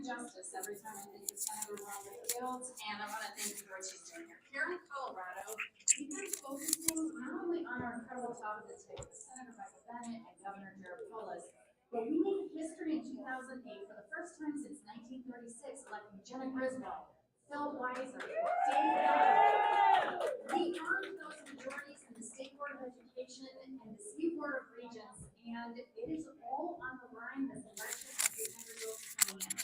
justice every time I think of Senator Ron Fields, and I want to thank you for what she's doing here. Here in Colorado, we've been focusing not only on our incredible top of the ticket, Senator Michael Bennett and Governor Jared Polis, but we made history in 2008 for the first time since 1936, electing Jenna Griswold, Phil Weiser, Dave Dunn. We earned those majorities in the State Board of Education and the State Board of Regents, and it is all on the line this election as the results coming in.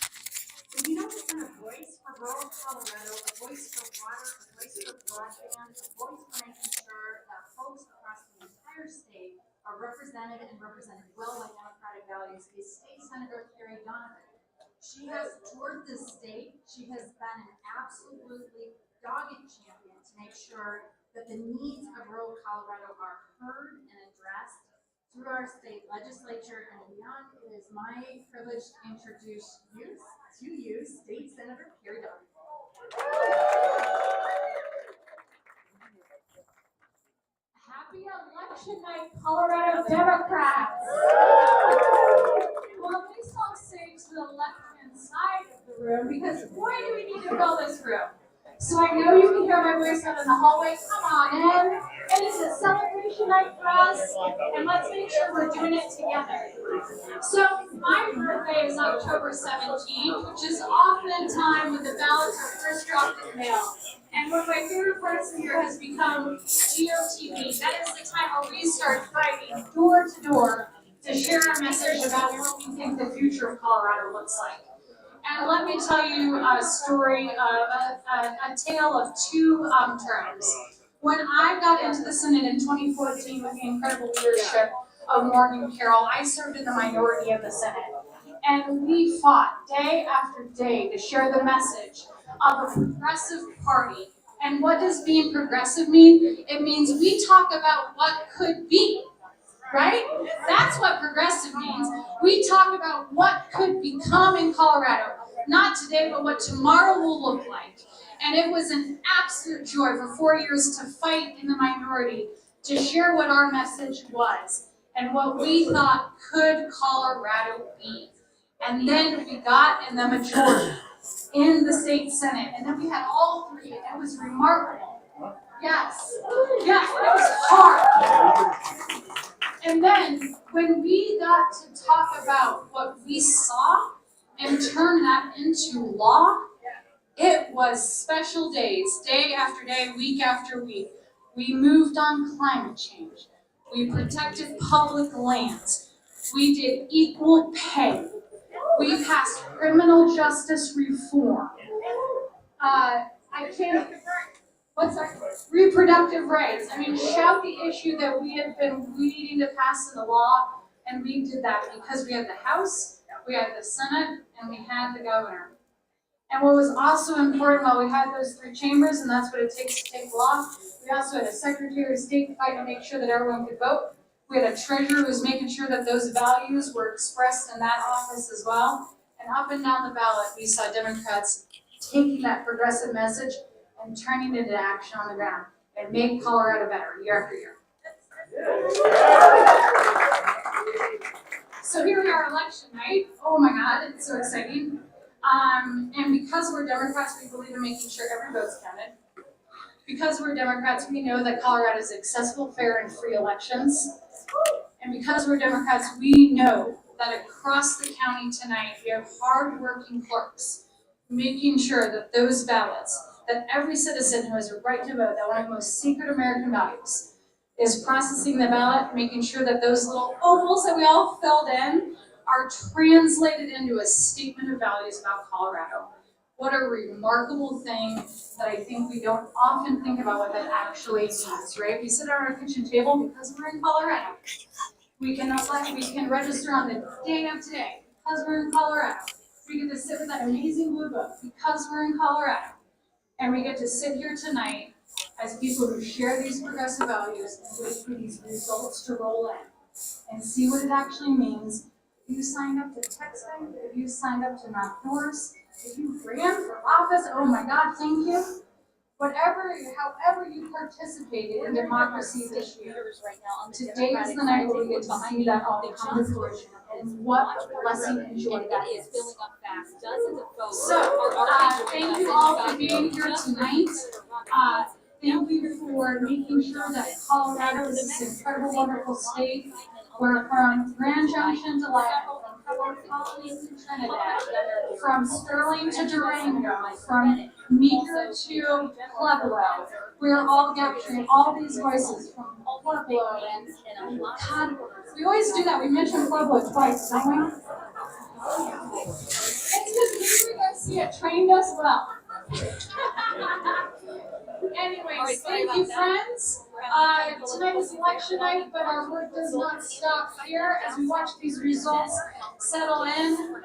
So we know it's been a voice for rural Colorado, a voice for water, a voice for broadband, a voice for making sure that folks across the entire state are represented and represented well by democratic values is State Senator Carrie Donovan. She has toured the state. She has been an absolutely dogged champion to make sure that the needs of rural Colorado are heard and addressed through our state legislature and beyond. It is my privilege to introduce you to State Senator Carrie Donovan. Happy election night, Colorado Democrats! Well, please don't say to the left-hand side of the room, because boy, do we need to fill this room. So I know you can hear my voice out in the hallway. Come on in. It is a celebration night for us, and let's make sure we're doing it together. So my birthday is October 17th, which is often time when the ballots are first dropped in the mail. And one of my favorite parts of the year has become GOTV. That is the time where we start fighting door to door to share our message about what we think the future of Colorado looks like. And let me tell you a story, a tale of two terms. When I got into the Senate in 2014 with the incredible leadership of Morgan Carroll, I served in the minority of the Senate. And we fought day after day to share the message of a progressive party. And what does being progressive mean? It means we talk about what could be. Right? That's what progressive means. We talk about what could become in Colorado. Not today, but what tomorrow will look like. And it was an absolute joy for 4 years to fight in the minority, to share what our message was and what we thought could Colorado be. And then we got in the majority in the state Senate. And then we had all three, and it was remarkable. Yes, it was hard. And then, when we got to talk about what we saw and turn that into law, it was special days, day after day, week after week. We moved on climate change. We protected public lands. We did equal pay. We passed criminal justice reform. Reproductive rights. I mean, shout the issue that we have been needing to pass in the law, and we did that because we had the House, we had the Senate, and we had the governor. And what was also important while we had those three chambers, and that's what it takes to take law, we also had a Secretary of State to fight to make sure that everyone could vote. We had a treasurer who was making sure that those values were expressed in that office as well. And up and down the ballot, we saw Democrats taking that progressive message and turning it into action on the ground and make Colorado better year after year. So here we are, election night. Oh my God, it's so exciting. And because we're Democrats, we believe in making sure every vote's counted. Because we're Democrats, we know that Colorado is accessible, fair, and free elections. And because we're Democrats, we know that across the county tonight, we have hard-working clerks making sure that those ballots, that every citizen who has a right to vote, that one of the most sacred American values, is processing the ballot, making sure that those little ovals that we all filled in are translated into a statement of values about Colorado. What a remarkable thing that I think we don't often think about what that actually means, right? We sit at our kitchen table because we're in Colorado. We can register on the day of today because we're in Colorado. We get to sit with that amazing blue book because we're in Colorado. And we get to sit here tonight as people who share these progressive values and wait for these results to roll in and see what it actually means. If you signed up to texting, if you signed up to knock doors, if you ran for office, oh my God, thank you. however you participated in democracy this year, today is the night where we get to see that all come to fruition. And what a blessing and joy that is. So, thank you all for being here tonight. Thank you for making sure that Colorado is this incredible, wonderful state. We're from Grand Junction to Lyle, from Carroll Colonies to Trinidad, from Sterling to Durango, from Meeker to Pueblo. We're all capturing all these voices from Pueblo and God, we always do that. We mention Pueblo twice, don't we? It's because Meeker Garcia trained us well. Anyways, thank you, friends. Tonight is election night, but our work does not stop here as we watch these results settle in.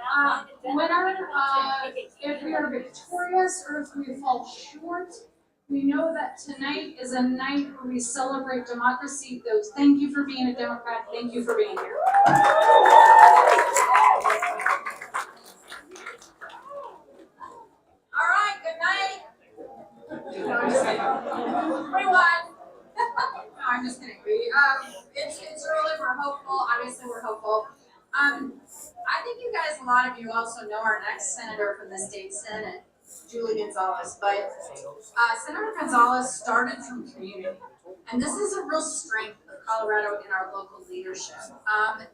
Winner, if we are victorious or if we fall short, we know that tonight is a night where we celebrate democracy. Those, thank you for being a Democrat. Thank you for being here. All right, good night. No, I'm just kidding. Rewind. No, I'm just kidding. It's early. We're hopeful. Obviously, we're hopeful. I think you guys, a lot of you also know our next senator from the state senate, Julie Gonzalez. But Senator Gonzalez started from community, and this is a real strength of Colorado in our local leadership.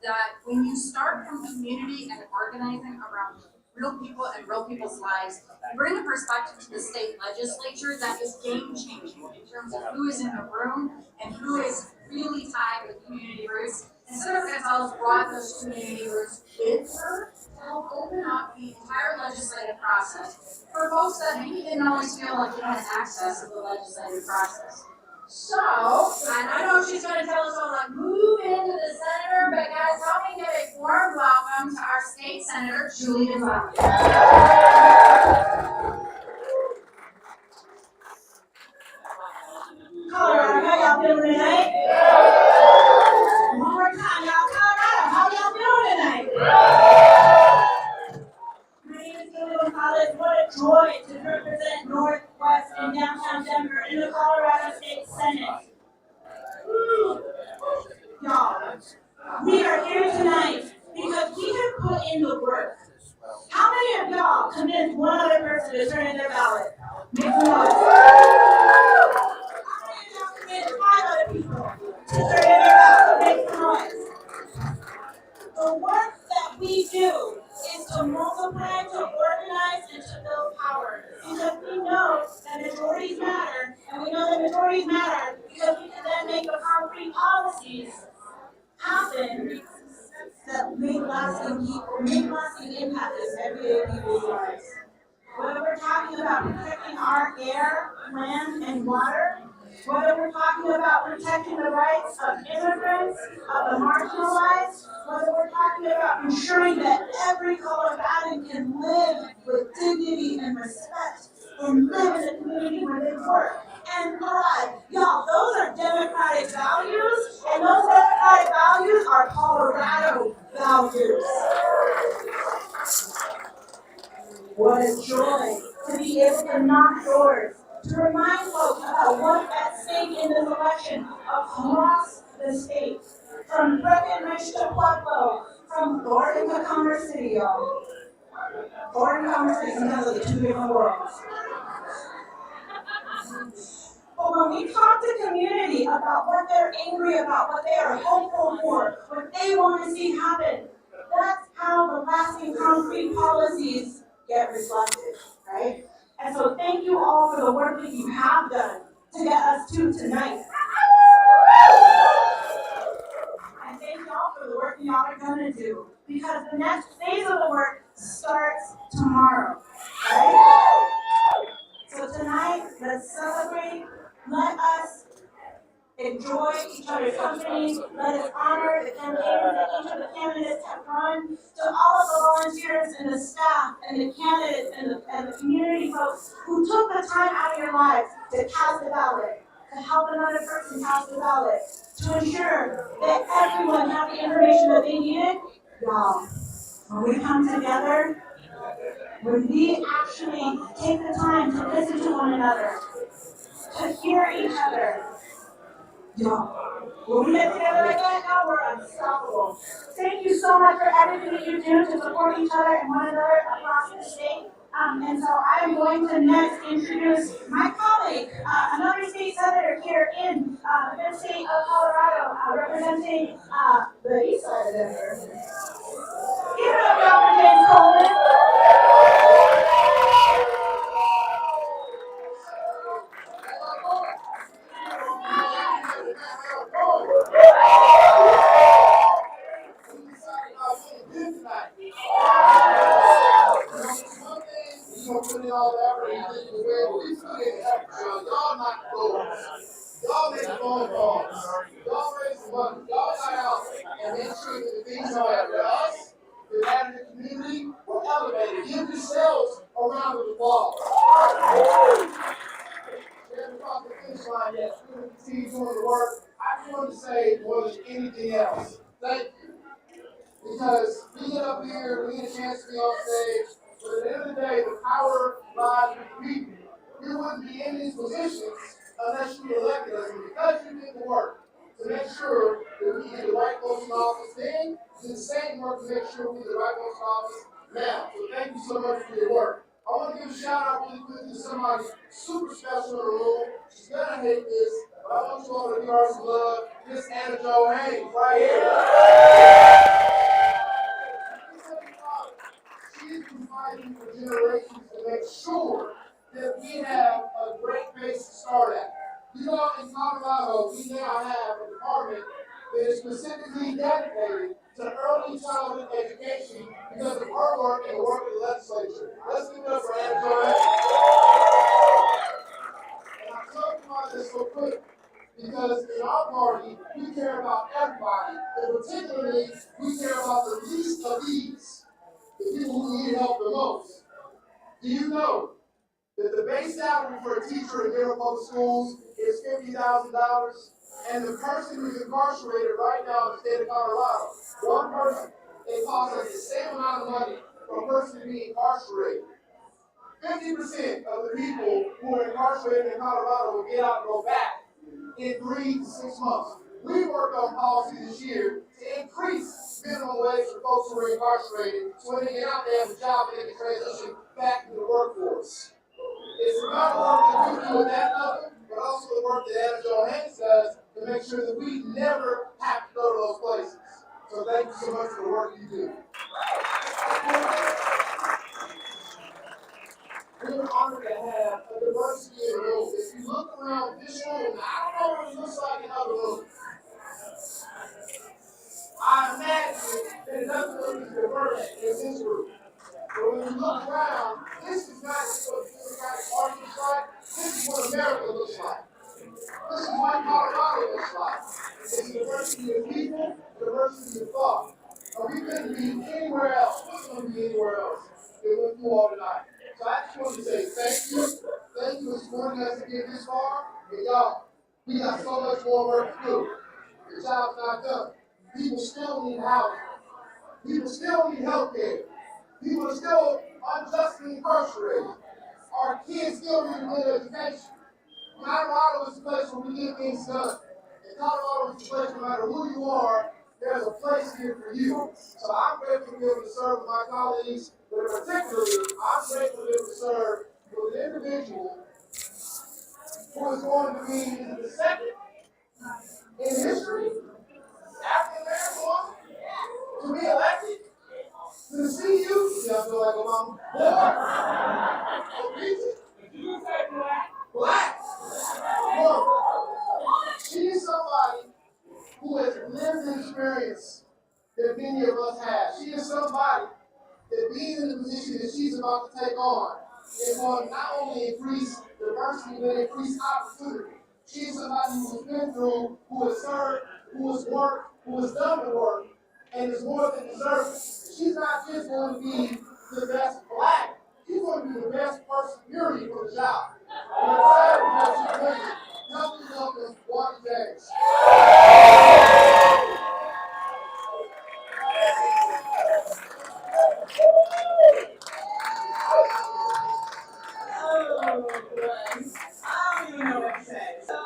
That when you start from community and organizing around real people and real people's lives, you bring a perspective to the state legislature that is game-changing in terms of who is in the room and who is really tied with community roots. And Senator Gonzalez brought those community roots with her to help open up the entire legislative process for folks that maybe didn't always feel like they had access to the legislative process. So, and I know she's going to tell us all, like, move into the senator, but guys, help me give a warm welcome to our state senator, Julie Gonzalez. Colorado, how y'all doing tonight? One more time, y'all. Colorado, how y'all doing tonight? My name is Julie Gonzalez. What a joy to represent Northwest and downtown Denver in the Colorado State Senate. Y'all, we are here tonight because we have put in the work. How many of y'all convinced one other person to turn in their ballot? Make some noise. How many of y'all convinced 5 other people to turn in their ballot? Make some noise. The work that we do is to multiply, to organize, and to build power. Because we know that majorities matter, and we know that majorities matter because we can then make the concrete policies happen that make lasting impact in everyday people's lives. Whether we're talking about protecting our air, land, and water, whether we're talking about protecting the rights of immigrants, of the marginalized, whether we're talking about ensuring that every Coloradan can live with dignity and respect and live in a community where they work and thrive. Y'all, those are democratic values, and those democratic values are Colorado values. What a joy to be able to knock doors, to remind folks about what's at stake in this election across the state. From Breckenridge to Pueblo, from Thornton to Commerce City, y'all. Thornton and Commerce City, sometimes like 2 different worlds. But when we talk to community about what they're angry about, what they are hopeful for, what they want to see happen, that's how the lasting concrete policies get reflected, right? And so thank you all for the work that you have done to get us to tonight. And thank y'all for the work y'all are gonna do, because the next phase of the work starts tomorrow, right? So tonight, let's celebrate. Let us enjoy each other's company. Let us honor the campaigns that each of the candidates have run. To all of the volunteers and the staff and the candidates and the community folks who took the time out of your lives to cast a ballot, to help another person cast a ballot, to ensure that everyone had the information that they needed. Y'all, when we come together, when we actually take the time to listen to one another, each other. Y'all, when we get together like that, now we're unstoppable. Thank you so much for everything that you do to support each other and one another across the state. And so I'm going to next introduce my colleague, another state senator here in the state of Colorado, representing the east side of Denver. Give it up, y'all, for James Coleman. Y'all make phone calls. Y'all raise money. Y'all got out and make sure that the things are after us, the matter the community, were elevated. Give yourselves a round of applause. We haven't crossed the finish line yet. We're going to continue doing the work. I just want to say more than anything else, thank you. Because we get up here, we get a chance to be on stage, but at the end of the day, the power lies with the people. We wouldn't be in these positions unless you elected us, and because you did the work to make sure that we get the right folks in office then, do the same work to make sure we get the right folks in office now. So thank you so much for your work. I want to give a shout out really quickly to somebody super special in the room. She's gonna hate this, but I want you all to give her some love. Miss Anna Jo Haynes, right here. She's been fighting for generations to make sure that we have a great base to start at. You know, in Colorado, we now have a department that is specifically dedicated to early childhood education because of her work and the work of the legislature. Let's give it up for Anna Torres. And I'm talking about this so quick because in our party, we care about everybody, and particularly, we care about the least of these, the people who need help the most. Do you know that the base salary for a teacher in Denver Public Schools is $50,000, and the person who's incarcerated right now in the state of Colorado, one person, it costs us the same amount of money for a person to be incarcerated. 50% of the people who are incarcerated in Colorado will get out and go back in 3 to 6 months. We worked on policy this year to increase minimum wage for folks who are incarcerated so when they get out, they have a job and they can transition back to the workforce. It's not work that we do at that level, but also the work that Anna Jo Haynes does to make sure that we never have to go to those places. So thank you so much for the work you do. We're honored to have a diversity in the room. If you look around this room, I don't know what it looks like in other rooms. I imagine that it doesn't look as diverse as this group. But when you look around, this is not just what the Democratic Party looks like. This is what America looks like. This is what Colorado looks like. It's a diversity of people, diversity of thought. And we couldn't be anywhere else. We couldn't be anywhere else than with you all tonight. So I just want to say thank you. Thank you for supporting us to get this far. And y'all, we got so much more work to do. The job's not done. People still need housing. People still need health care. People are still unjustly incarcerated. Our kids still need a good education. Colorado is a place where we get things done. And Colorado is a place, no matter who you are, there's a place here for you. So I'm grateful to be able to serve with my colleagues, but particularly, I'm grateful to be able to serve with an individual who is going to be the second in history, African-American woman, to be elected to the CU. Yeah, I feel like Obama. Regent. Did you say black? Black. Well, she is somebody who has lived the experience that many of us have. She is somebody that being in the position that she's about to take on is going to not only increase diversity, but increase opportunity. She is somebody who has been through, who has served, who has worked, who has done the work, and is more than deserving. She's not just going to be the best black, she's going to be the best person, period, for the job. And I'm excited about she's doing it. Help me welcome Wanda James. Oh, boy. I don't even know what to say. So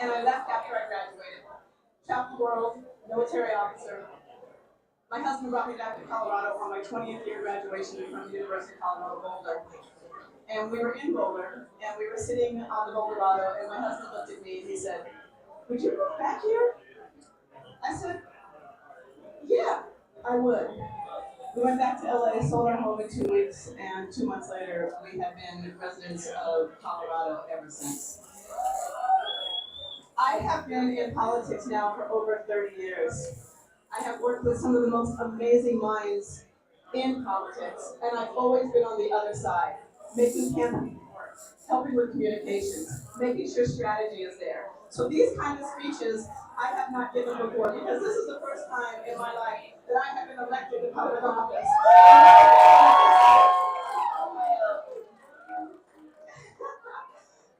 and I left after I graduated. Traveled the world, military officer. My husband brought me back to Colorado on my 20th year graduation from the University of Colorado Boulder. And we were in Boulder, and we were sitting on the Boulder Grotto, and my husband looked at me and he said, "Would you move back here?" I said, "Yeah, I would." We went back to LA, sold our home in 2 weeks, and 2 months later, we have been residents of Colorado ever since. I have been in politics now for over 30 years. I have worked with some of the most amazing minds in politics, and I've always been on the other side, making campaigns work, helping with communications, making sure strategy is there. So these kind of speeches I have not given before, because this is the first time in my life that I have been elected to public office.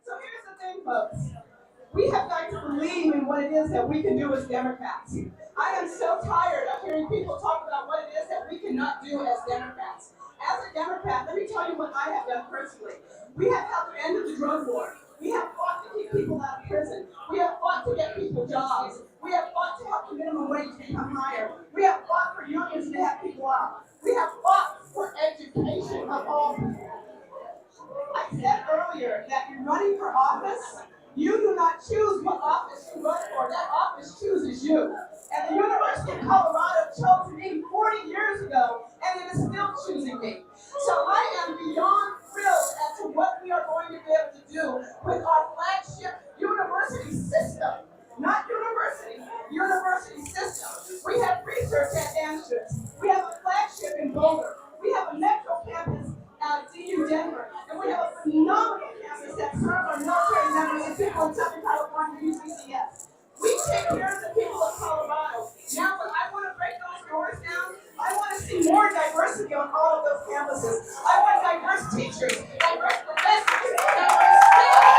So here's the thing, folks. We have got to believe in what it is that we can do as Democrats. I am so tired of hearing people talk about what it is that we cannot do as Democrats. As a Democrat, let me tell you what I have done personally. We have helped the end of the drug war. We have fought to keep people out of prison. We have fought to get people jobs. We have fought to help the minimum wage become higher. We have fought for unions to have people out. We have fought for education of all people. I said earlier that you're running for office. You do not choose what office you run for. That office chooses you. And the University of Colorado chose me 40 years ago, and it is still choosing me. So I am beyond thrilled as to what we are going to be able to do with our flagship university system. Not university system. We have research at Dems. We have a flagship in Boulder. We have a metro campus at ee.uu Denver. And we have a phenomenal campus that serves our military members and people in Southern California, UCCS. We take care of the people of Colorado. Now, when I want to break those doors down, I want to see more diversity on all of those campuses. I want diverse teachers, diverse professors, diverse staff.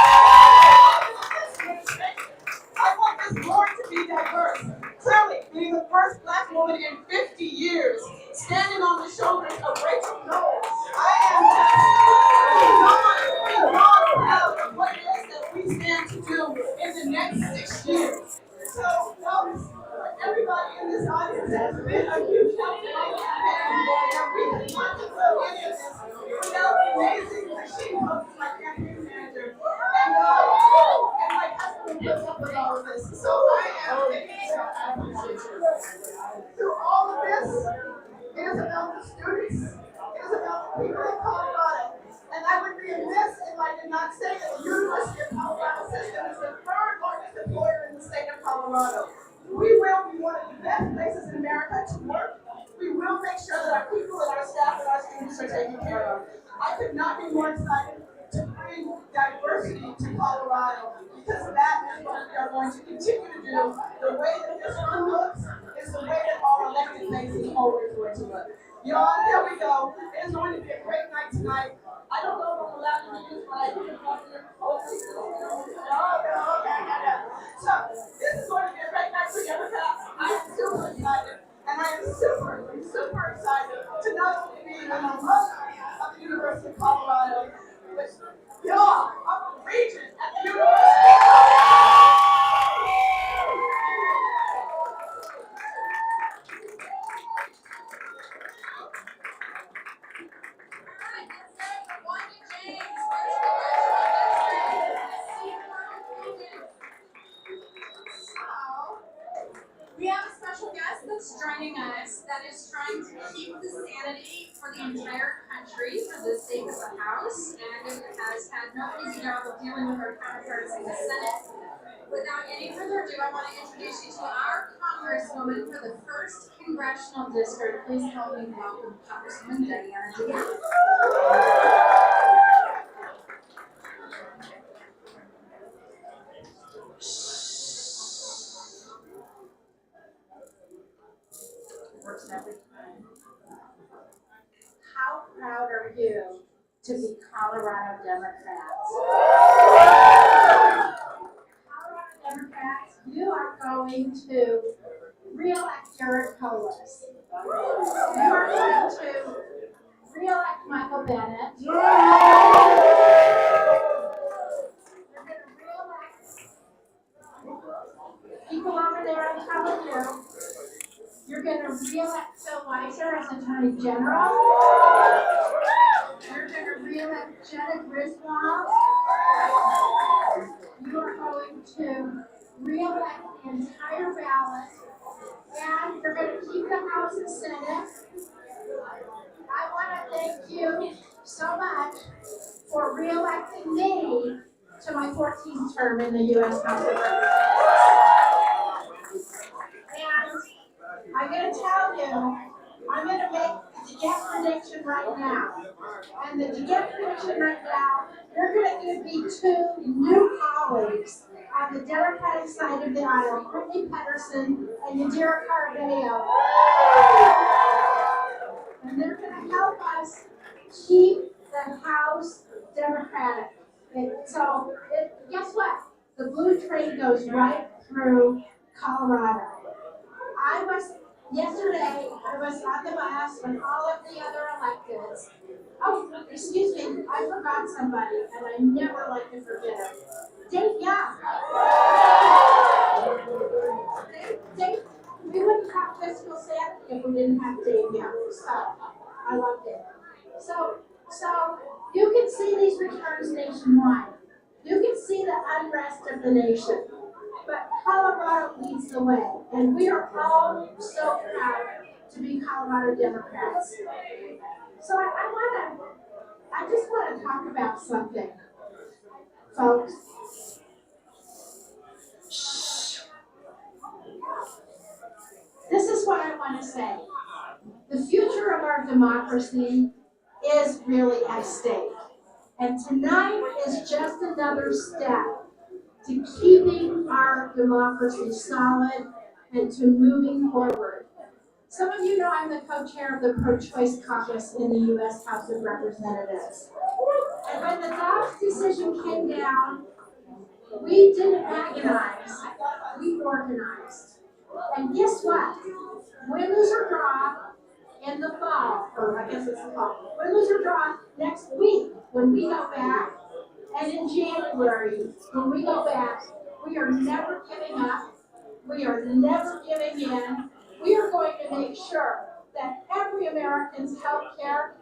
I want this board to be diverse. Clearly, being the first Black woman in 50 years, standing on the shoulders of Rachel Carroll, I am beyond proud of what it is that we stand to do in the next 6 years. So, folks, everybody in this audience has been a huge help to my campaign, and we could not do any of this without the amazing machine coach, my campaign manager, and my husband who puts up with all of this. So I appreciate you. Through all of this, it is about the students. It is about the people of Colorado. And I would be amiss if I did not say that the University of Colorado system is the third largest employer in the state of Colorado. We will be one of the best places in America to work. We will make sure that our people and our staff and our students are taken care of. I could not be more excited to bring diversity to Colorado, because that is what we are going to continue to do. The way that this room looks is the way that our elected faces are always going to look. Y'all, here we go. It is going to be a great night tonight. I don't know if I'm allowed to use my So, this is going to be a great night for Democrats. I am super excited. And I am super excited to not only be an alumni of the University of Colorado, but y'all, I'm a regent at the University of Colorado. We have a special guest that's joining us that is trying to keep the sanity for the entire country, for the sake of the House, and has had no easy job of dealing with our counterparts in the Senate. Without any further ado, I want to introduce you to our Congresswoman for the 1st Congressional District. Please help me welcome Congresswoman Diana Dems. Works every time. How proud are you to be Colorado Democrats? Colorado Democrats, you are going to re-elect Jared Polis. You are going to re-elect Michael Bennett. You're going to re-elect Jenna Griswold, you are going to re-elect the entire ballot, and you're going to keep the House and Senate. I want to thank you so much for re-electing me to my 14th term in the U.S. House of Representatives. And I'm going to tell you, I'm going to make the DeGette prediction right now. And the DeGette prediction right now, you're going to give me two new colleagues on the Democratic side of the aisle, Brittany Pedersen and Yadira Carballo. And they're going to help us keep the House Democratic. Guess what? The blue train goes right through Colorado. Yesterday, I was on the bus with all of the other electeds. Oh, excuse me, I forgot somebody, and I never like to forget him. Dave Young. We wouldn't have fiscal sanity if we didn't have Dave Young. So, I loved it. So you can see these returns nationwide. You can see the unrest of the nation. But Colorado leads the way, and we are all so proud to be Colorado Democrats. So I just want to talk about something, folks. Shh. This is what I want to say. The future of our democracy is really at stake. And tonight is just another step to keeping our democracy solid and to moving forward. Some of you know I'm the co-chair of the pro-choice caucus in the U.S. House of Representatives. And when the Dobbs decision came down, we didn't agonize, we organized. And guess what? Win, lose, or draw in the fall, or I guess it's the fall, win, lose, or draw next week when we go back, and in January when we go back, we are never giving up, we are never giving in. We are going to make sure that every American's health care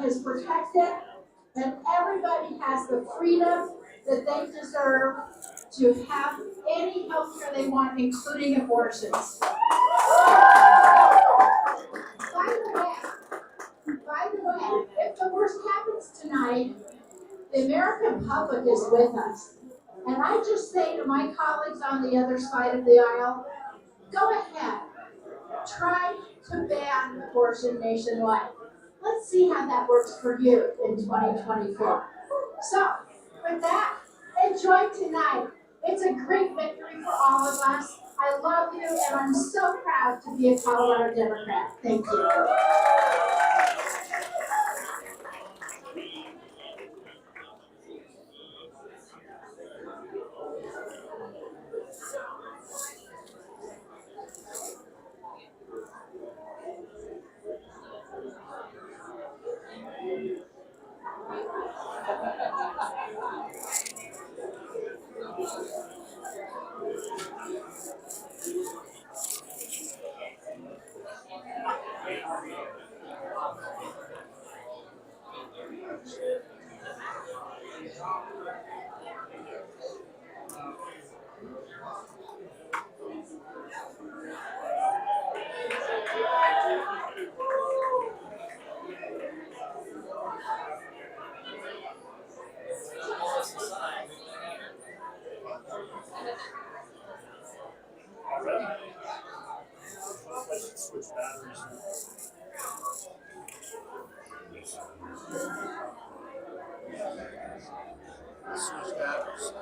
is protected and everybody has the freedom that they deserve to have any health care they want, including abortions. By the way, if the worst happens tonight, the American public is with us. And I just say to my colleagues on the other side of the aisle, go ahead, try to ban abortion nationwide. Let's see how that works for you in 2024. So, with that, enjoy tonight. It's a great victory for all of us. I love you, and I'm so proud to be a Colorado Democrat. Thank you. Switch batteries. Switch batteries.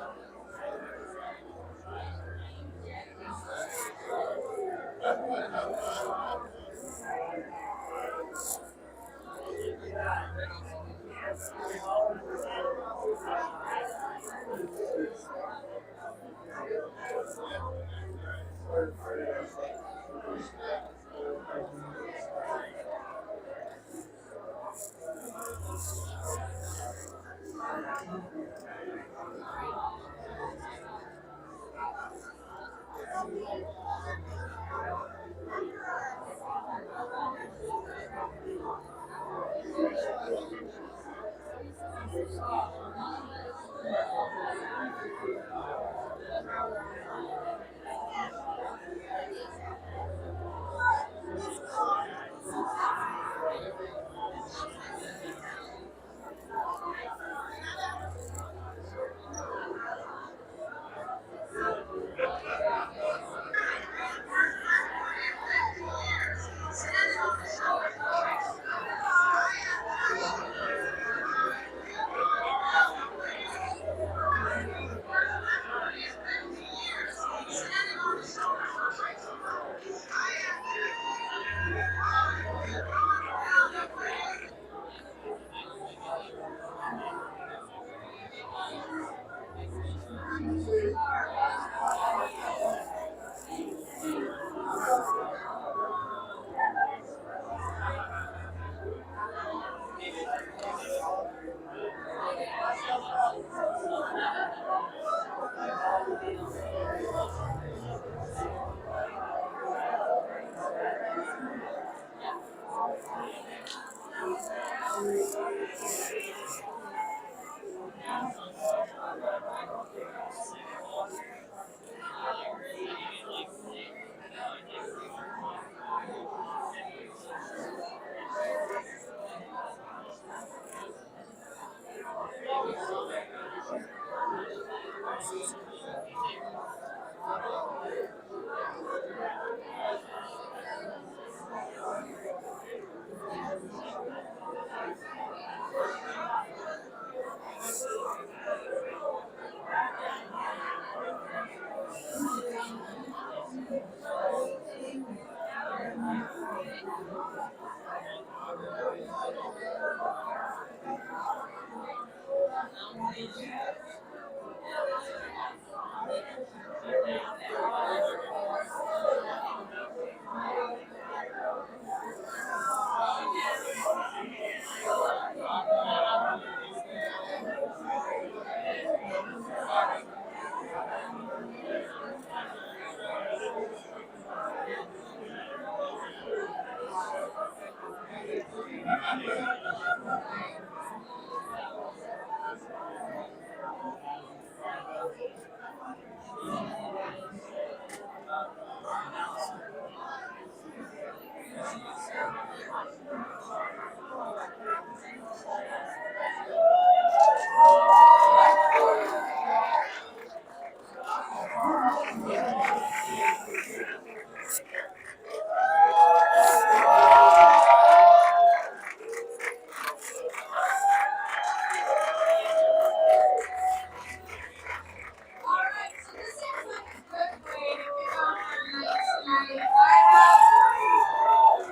Alright, so this seems like a good way to kick off our night tonight.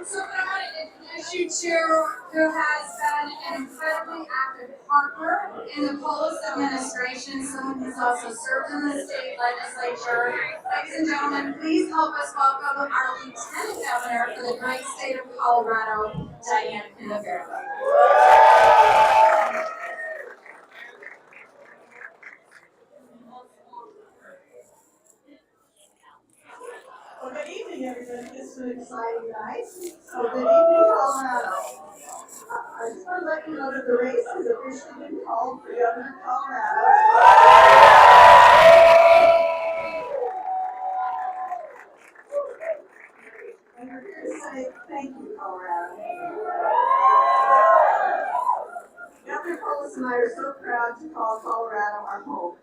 Someone I want to introduce you to who has been an incredibly active partner in the Polis administration, someone who's also served in the state legislature. Ladies and gentlemen, please help us welcome our Lieutenant Governor for the great state of Colorado, Diane Pinneberry. Well, good evening, everybody. It's an exciting night. So, good evening, Colorado. I just want to let you know that the race has officially been called for Governor of Colorado. And we're here to say thank you, Colorado. Governor Polis and I are so proud to call Colorado our home.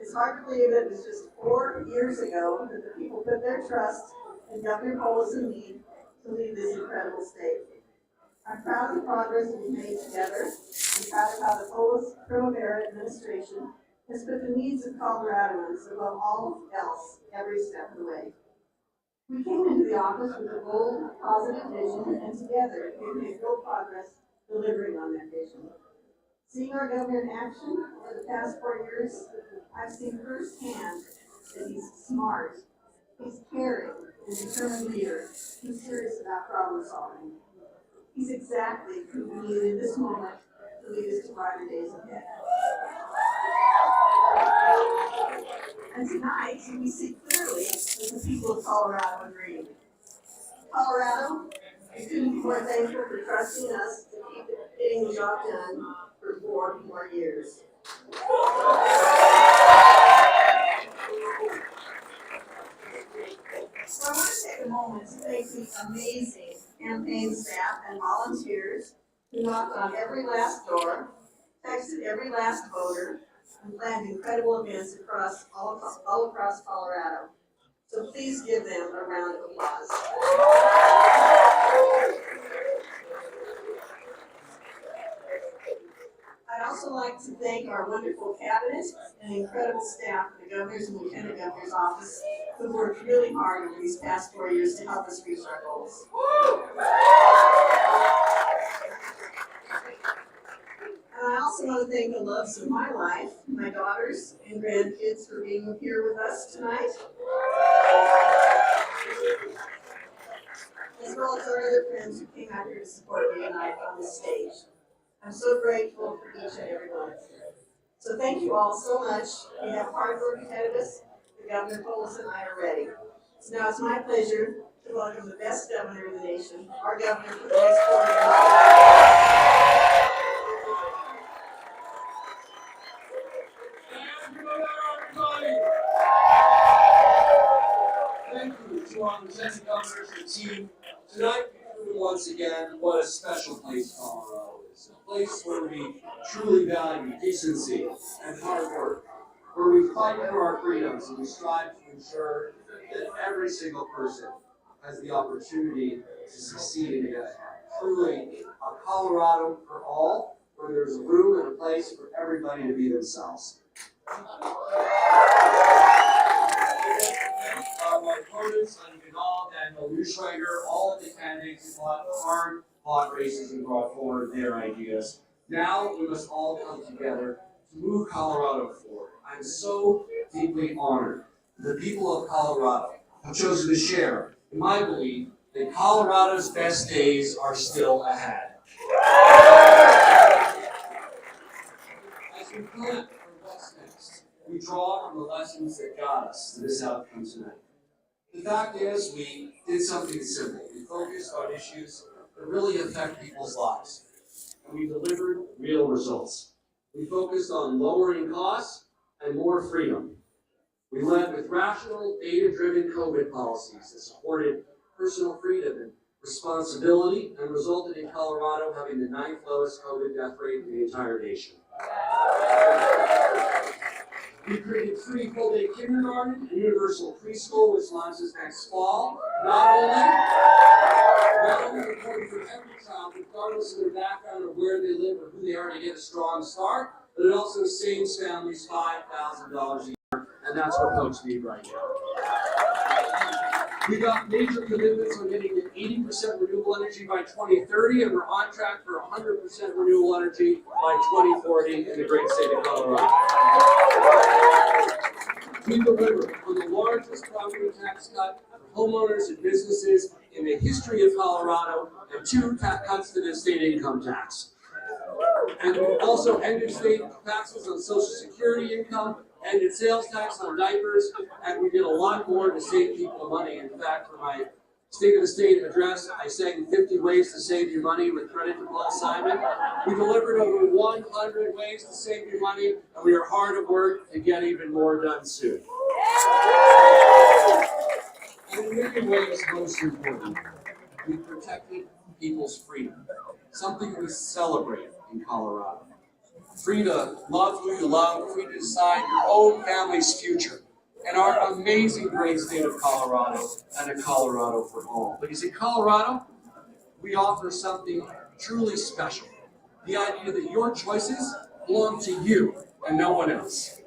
It's hard to believe that it was just 4 years ago that the people put their trust in Governor Polis and me to lead this incredible state. I'm proud of the progress we've made together. I'm proud of how the Polis Primavera administration has put the needs of Coloradoans above all else every step of the way. We came into the office with a bold, positive vision, and together we've made real progress delivering on that vision. Seeing our governor in action over the past 4 years, I've seen firsthand that he's smart, he's caring, and determined leader who's serious about problem solving. He's exactly who we need in this moment to lead us to brighter days ahead. And tonight, we see clearly that the people of Colorado agree. Colorado, we couldn't be more thankful for trusting us to keep getting the job done for 4 4 more years. So I want to take a moment to thank the amazing campaign staff and volunteers who knocked on every last door, texted every last voter, and planned incredible events all across Colorado. So please give them a round of applause. I'd also like to thank our wonderful cabinet and incredible staff in the governor's and lieutenant governor's office who worked really hard over these past 4 years to help us reach our goals. And I also want to thank the loves of my life, my daughters and grandkids for being here with us tonight, as well as our other friends who came out here to support me tonight on the stage. I'm so grateful for each and every one of you. So thank you all so much. We have hard work ahead of us. The governor told us and I are ready. So now it's my pleasure to welcome the best governor in the nation, our governor for the next 4 years. Thank you to our lieutenant governors and team. Tonight, we prove once again what a special place Colorado is. A place where we truly value decency and hard work, where we fight for our freedoms and we strive to ensure that every single person has the opportunity to succeed and get ahead. Truly, a Colorado for all, where there's a room and a place for everybody to be themselves. My opponents, Gunal and Newschweiger, all of the candidates who fought races and brought forward their ideas. Now we must all come together to move Colorado forward. I'm so deeply honored that the people of Colorado have chosen to share in my belief that Colorado's best days are still ahead. As we plan for what's next, we draw from the lessons that got us to this outcome tonight. The fact is, we did something simple. We focused on issues that really affect people's lives, and we delivered real results. We focused on lowering costs and more freedom. We led with rational, data-driven COVID policies that supported personal freedom and responsibility and resulted in Colorado having the 9th lowest COVID death rate in the entire nation. We created free full-day kindergarten and universal preschool, which launches next fall. Not only important for every child, regardless of their background or where they live or who they are, to get a strong start, but it also saves families $5,000 a year, and that's what folks need right now. We got major commitments on getting to 80% renewable energy by 2030, and we're on track for 100% renewable energy by 2040 in the great state of Colorado. We delivered on the largest property tax cut for homeowners and businesses in the history of Colorado, and 2 cuts to the state income tax. And we also ended state taxes on Social Security income, ended sales tax on diapers, and we did a lot more to save people money. In fact, for my State of the State address, I sang 50 ways to save you money with credit to Paul Simon. We delivered over 100 ways to save you money, and we are hard at work to get even more done soon. And in many ways, most important, we protected people's freedom, something we celebrate in Colorado. Free to love who you love, free to decide your own family's future, and our amazing great state of Colorado, and a Colorado for all. But you see, Colorado, we offer something truly special. The idea that your choices belong to you and no one else.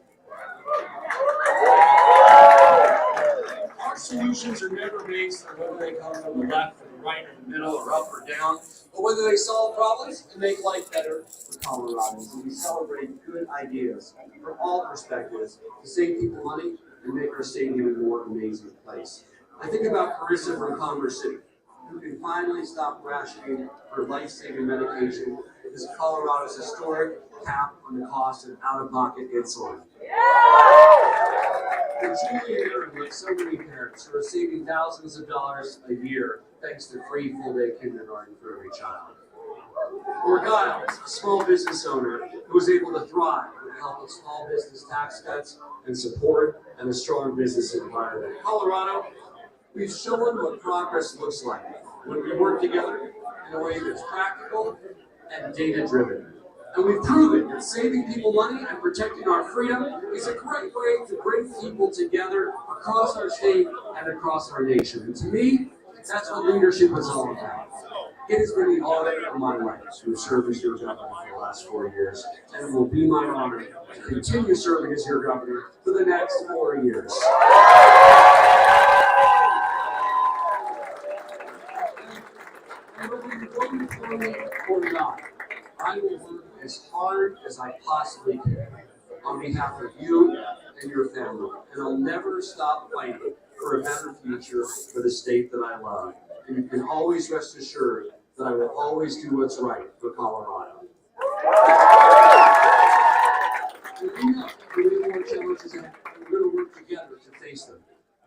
Our solutions are never based on whether they come from the left or the right or the middle or up or down, but whether they solve problems and make life better for Coloradans. And we celebrate good ideas from all perspectives to save people money and make our state an even more amazing place. I think about Carissa from Commerce City, who can finally stop rationing her life-saving medication because of Colorado's historic cap on the cost of out-of-pocket insulin. And Julie and Aaron, like so many parents, who are saving thousands of dollars a year thanks to free full-day kindergarten for every child. Or Giles, a small business owner who was able to thrive with the help of small business tax cuts and support and a strong business environment. Colorado, we've shown what progress looks like when we work together in a way that's practical and data-driven. And we've proven that saving people money and protecting our freedom is a great way to bring people together across our state and across our nation. And to me, that's what leadership is all about. It has been the honor of my life to have served as your governor for the last 4 years, and it will be my honor to continue serving as your governor for the next 4 years. And whether you're voting for me or not, I will work as hard as I possibly can on behalf of you and your family, and I'll never stop fighting for a better future for the state that I love. And you can always rest assured that I will always do what's right for Colorado. We know we have more challenges ahead, and we're going to work together to face them.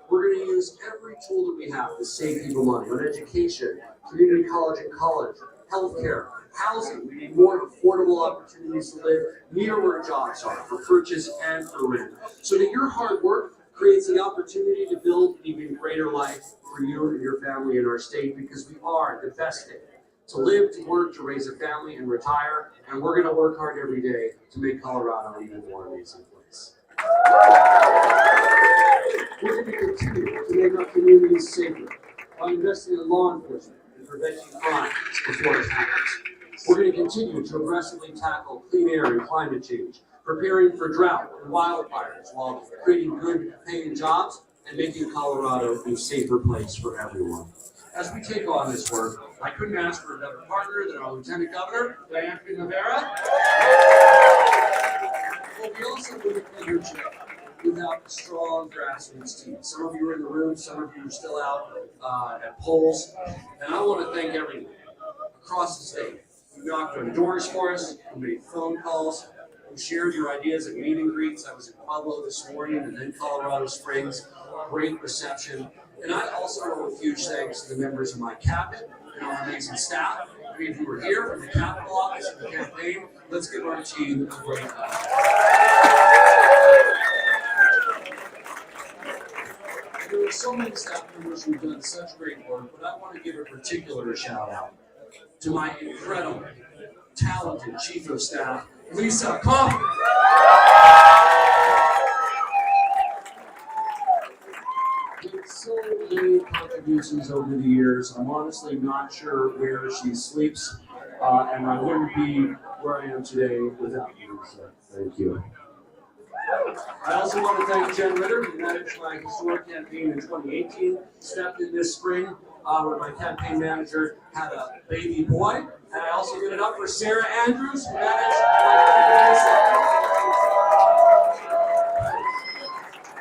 We're going to use every tool that we have to save people money on education, community college and college, healthcare, housing. We need more affordable opportunities to live near where jobs are, for purchase and for rent, so that your hard work creates the opportunity to build an even greater life for you and your family in our state, because we are the best state to live, to work, to raise a family and retire, and we're going to work hard every day to make Colorado an even more amazing place. We're going to continue to make our communities safer by investing in law enforcement and preventing crime before it happens. We're going to continue to aggressively tackle clean air and climate change, preparing for drought and wildfires while creating good paying jobs and making Colorado a safer place for everyone. As we take on this work, I couldn't ask for a better partner than our Lieutenant Governor, Diane Rivera. But we also wouldn't be here today without a strong grassroots team. Some of you are in the room, some of you are still out at polls, and I want to thank everyone across the state who knocked on doors for us, who made phone calls, who shared your ideas at meet and greets. I was in Pueblo this morning and then Colorado Springs. Great reception. And I also owe a huge thanks to the members of my cabinet and our amazing staff. Many of you were here from the Capitol office and the campaign. Let's give our team a great round. There are so many staff members who've done such great work, but I want to give a particular shout out to my incredible, talented Chief of Staff, Lisa Kaufman. With so many contributions over the years, I'm honestly not sure where she sleeps, and I wouldn't be where I am today without you, so thank you. I also want to thank Jen Ritter, who managed my historic campaign in 2018, stepped in this spring when my campaign manager had a baby boy, and I also give it up for Sarah Andrews, who managed my campaign.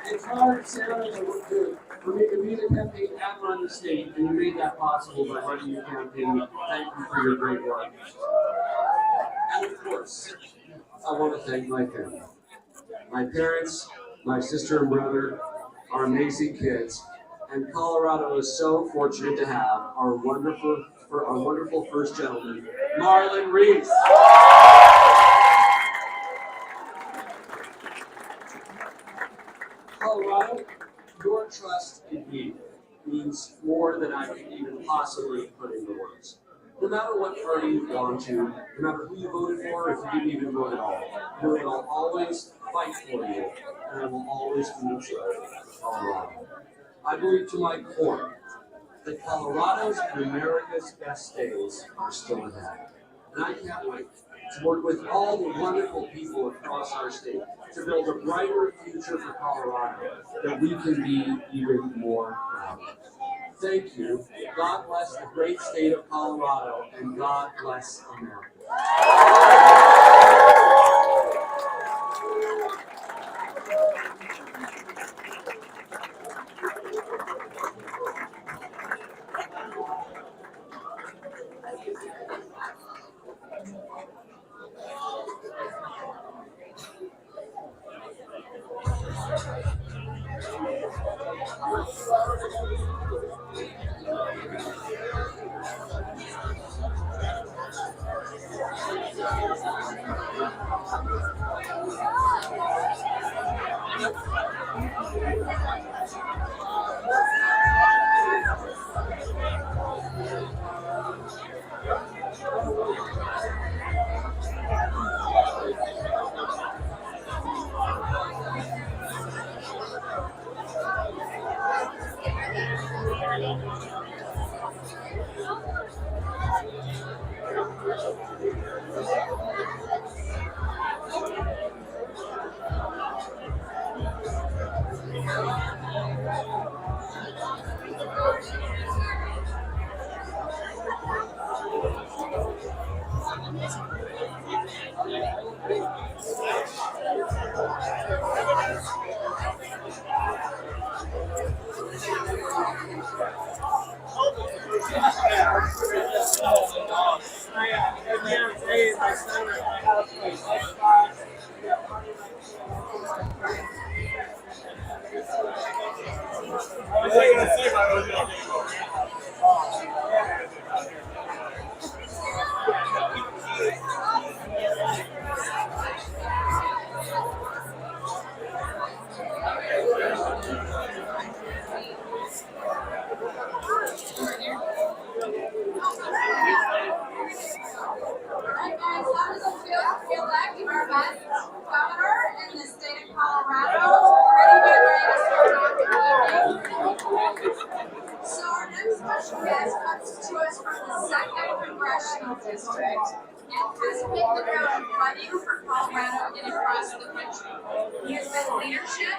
It's hard, Sarah, for me to be the campaign and run the state, and you made that possible by running your campaign. Thank you for your great work. And of course, I want to thank my family. My parents, my sister and brother, our amazing kids, and Colorado is so fortunate to have our wonderful first gentleman, Marlon Reese. Colorado, your trust in me means more than I can even possibly put into words. No matter what party you belong to, no matter who you voted for, if you didn't even vote at all, know that I'll always fight for you, and I will always be true Colorado. I believe to my core that Colorado's and America's best days are still ahead. And I can't wait to work with all the wonderful people across our state to build a brighter future for Colorado that we can be even more proud of. Thank you. God bless the great state of Colorado, and God bless America. Alright guys, how does it feel like you are best governor in the state of Colorado? Ready to start off the evening? So our next special guest comes to us from the 2nd Congressional District and has hit the ground running for Colorado and across the country. He has been leadership.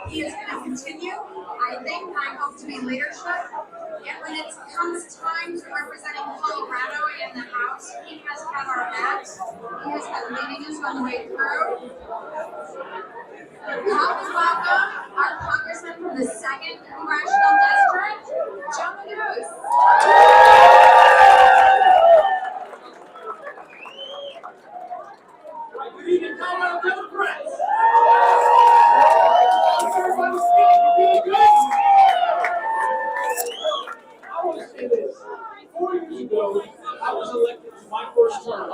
He is going to continue, I think, and I hope to be leadership. And when it comes time to representing Colorado in the House, he has had our backs. He has been leading us on the way through. Help me welcome our congressman from the 2nd Congressional District, Joe Magoo's. Good evening, Colorado Democrats. Everybody's feeling good. I want to say this. 4 years ago, I was elected to my first term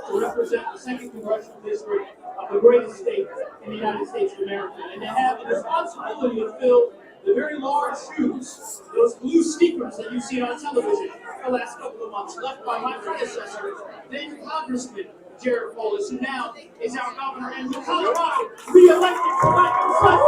to represent the 2nd Congressional District of the greatest state in the United States of America, and to have the responsibility to fill the very large shoes, those blue sneakers that you've seen on television the last couple of months, left by my predecessor, then Congressman Jared Polis, who now is our governor and with Colorado re-elected for that session.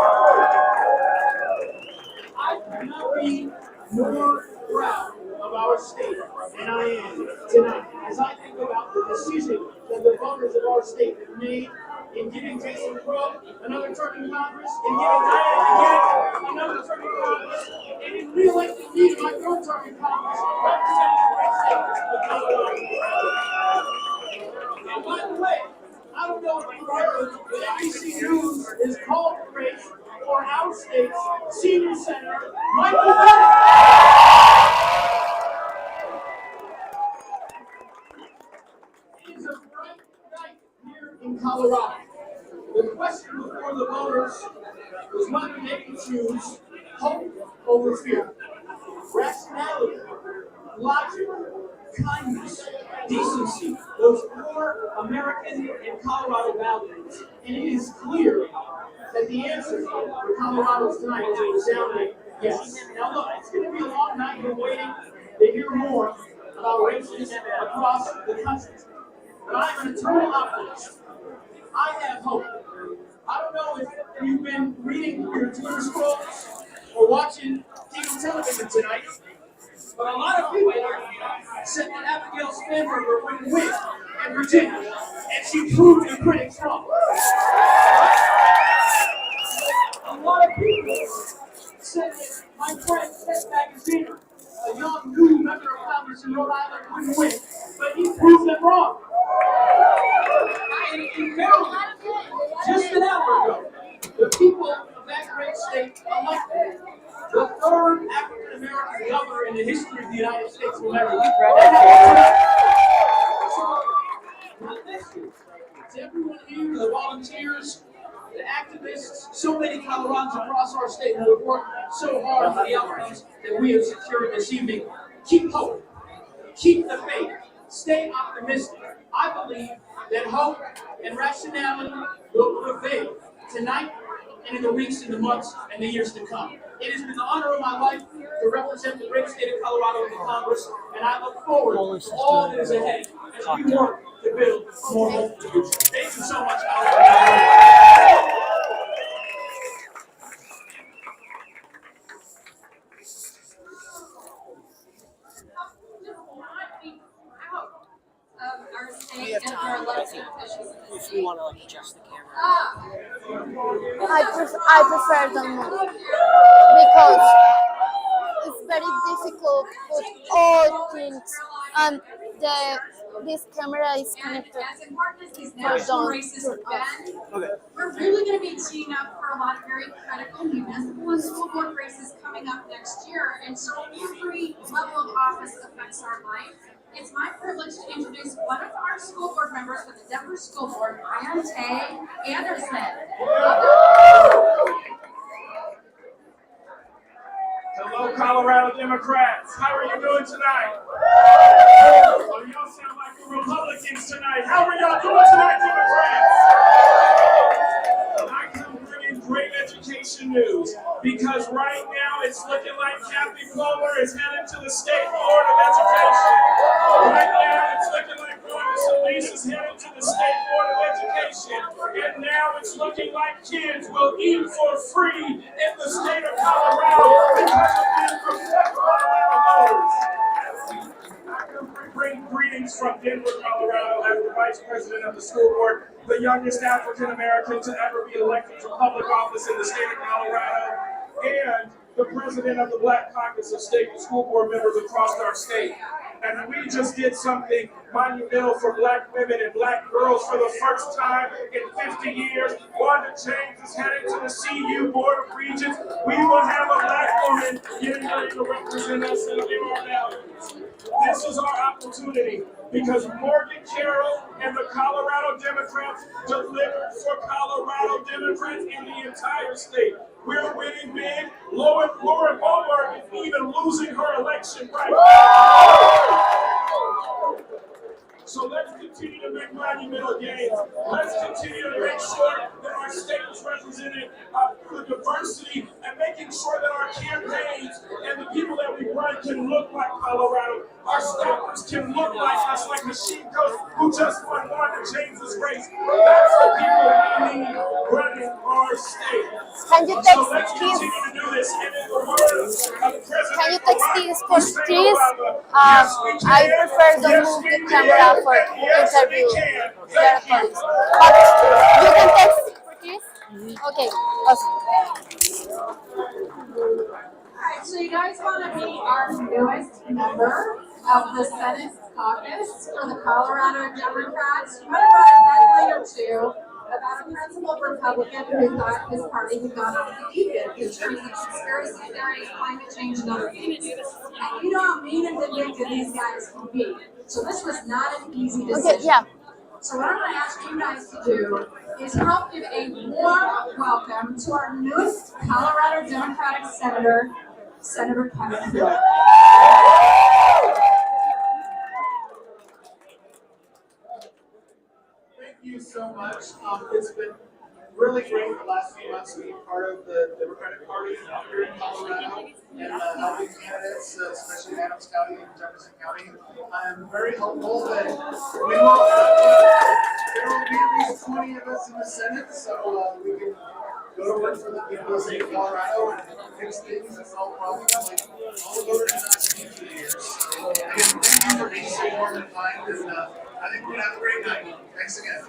I could not be more proud of our state than I am tonight as I think about the decision that the voters of our state have made in giving Jason Crow another term in Congress, in giving Diana again another term in Congress, and in re-electing me to my third term in Congress, representing the great state of Colorado. And by the way, I don't know if you heard, but NBC News is called to race for our state's senior senator, Michael Bennett. It is a bright night here in Colorado. The question before the voters was whether they could choose hope over fear, rationality, logic, kindness, decency, those core American and Colorado values. And it is clear that the answer for Coloradans tonight is a resounding yes. Now look, it's going to be a long night. We're waiting to hear more about races across the country. But I'm an eternal optimist. I have hope. I don't know if you've been reading your Twitter scrolls or watching TV television tonight, but a lot of people said that Abigail Spanberger wouldn't win in Virginia, and she proved the critics wrong. A lot of people said that my friend Ted Magaziner, a young new member of Congress in Rhode Island, wouldn't win, but he proved them wrong. And in Carroll, just an hour ago, the people of that great state elected the third African-American governor in the history of the United States of America. So, not this year. To everyone here, the volunteers, the activists, so many Coloradans across our state who have worked so hard for the outcomes that we have secured this evening. Keep hope. Keep the faith. Stay optimistic. I believe that hope and rationality will prevail tonight and in the weeks and the months and the years to come. It has been the honor of my life to represent the great state of Colorado in the Congress, and I look forward to all that is ahead as we work to build a more hopeful future. Thank you so much, Colorado. Of our state and our elected officials in the If state. you want to like adjust the camera. I prefer them because it's very difficult to put all things and this camera is connected As important as these for national them races to have been, Okay. we're really going to be teeing up for a lot of very critical municipal and school board races coming up next year. And so every level of office affects our life. It's my privilege to introduce one of our school board members for the Denver School Board, Tay Anderson. Hello, Colorado Democrats. How are you doing tonight? Oh, y'all sound like the Republicans tonight. How are y'all doing tonight, Democrats? I come bringing great education news because right now it's looking like Kathy Fuller is headed to the State Board of Education. Right now it's looking like Gordon Solis is headed to the State Board of Education. And now it's looking like kids will eat for free in the state of Colorado because of being from Colorado voters. I come bring greetings from Denver, Colorado, as the Vice President of the school board, the youngest African American to ever be elected to public office in the state of Colorado, and the President of the Black Caucus of State and School Board members across our state. And we just did something monumental for Black women and Black girls for the first time in 50 years. Wanda James is headed to the CU Board of Regents. We will have a Black woman getting ready to represent us and live our values. This is our opportunity because Morgan Carroll and the Colorado Democrats delivered for Colorado Democrats in the entire state. We're winning big. Lauren Boebert is even losing her election right now. So let's continue to make monumental gains. Let's continue to make sure that our state is represented the diversity and making sure that our campaigns and the people that we run can look like Colorado. Our staffers can look like us, like Machine Coach, who just won Wanda James's race. That's the people we need running our state. Can you So let's text continue this? to do this. And in the words of President Can you text Obama, this who for said, please? yes, we can. I prefer to Yes, move we the can. camera for And yes, we interview. can. Their Thank you. colleagues. But you can text it for please? Okay, awesome. Alright, so you guys want to meet our newest member of the Senate caucus for the Colorado Democrats. You might have read a headline or two about a principled Republican who thought his party had gone off the deep end in terms of conspiracy theories, climate change, and other things. And you know how mean and vindictive these guys can be. So this was not an easy decision. Okay, yeah. So what I'm going to ask you guys to do is help give a warm welcome to our newest Colorado Democratic Senator, Senator Kevin Carroll. Thank you so much. It's been really great the last few months being part of the Democratic Party here in Colorado and helping candidates, especially in Adams County and Jefferson County. I'm very hopeful that we will have, there will be at least 20 of us in the Senate, so we can go to work for the people of the state of Colorado and fix things and solve problems like all the voters have asked me for years. So again, thank you for being so warm and kind, and I think we're going to have a great night. Thanks again.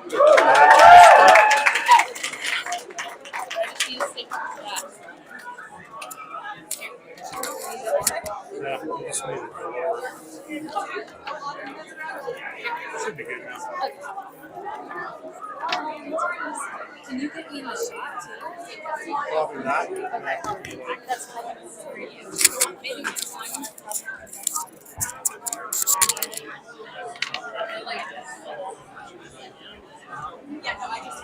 Yeah, just made it. Should be good now. Can you give me a shot too? Probably not. That's fine. For you. Maybe just one. Yeah, no, I just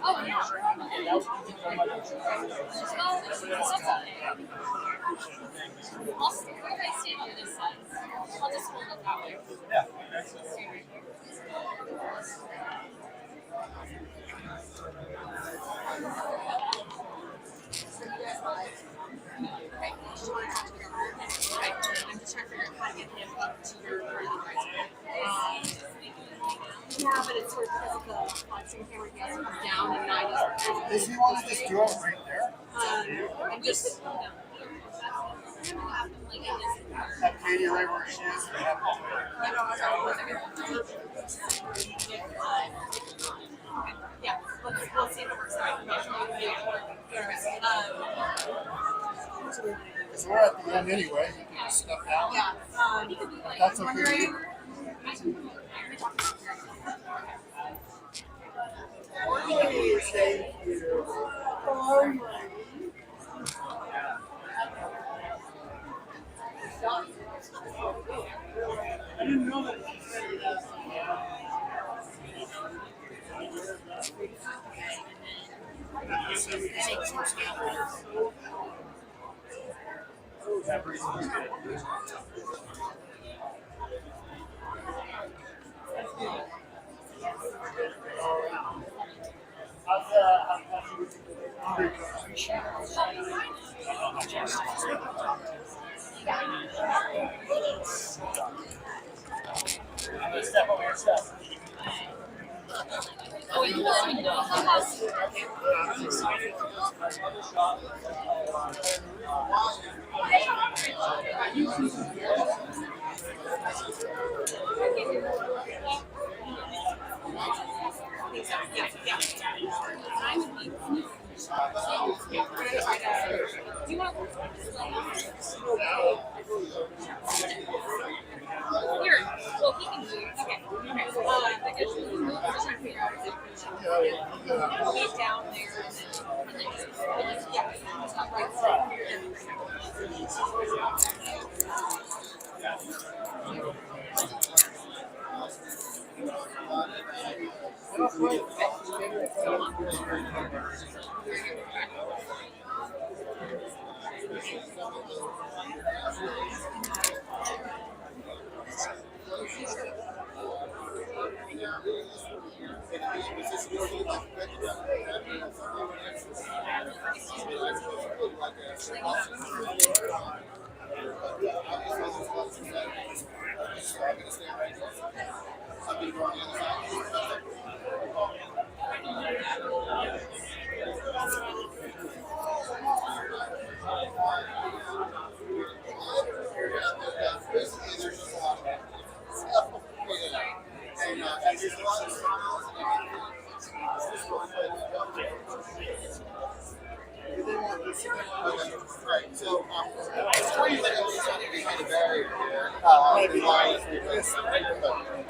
oh, yeah. I'll stand on this side. I'll just hold it that way. up to your yeah, but it's sort of because of the flexing camera, he has to come down and 90. Does he want to just do it right there? And just Have Katie right where she is? yeah, we'll see if it works out. Because we're at the end anyway. You can just step down. Yeah, That's okay. I didn't know that. Step over your step. Here, well, he can do it. Okay. Because we're just trying to figure out exactly he's down there and then yeah, it's not right.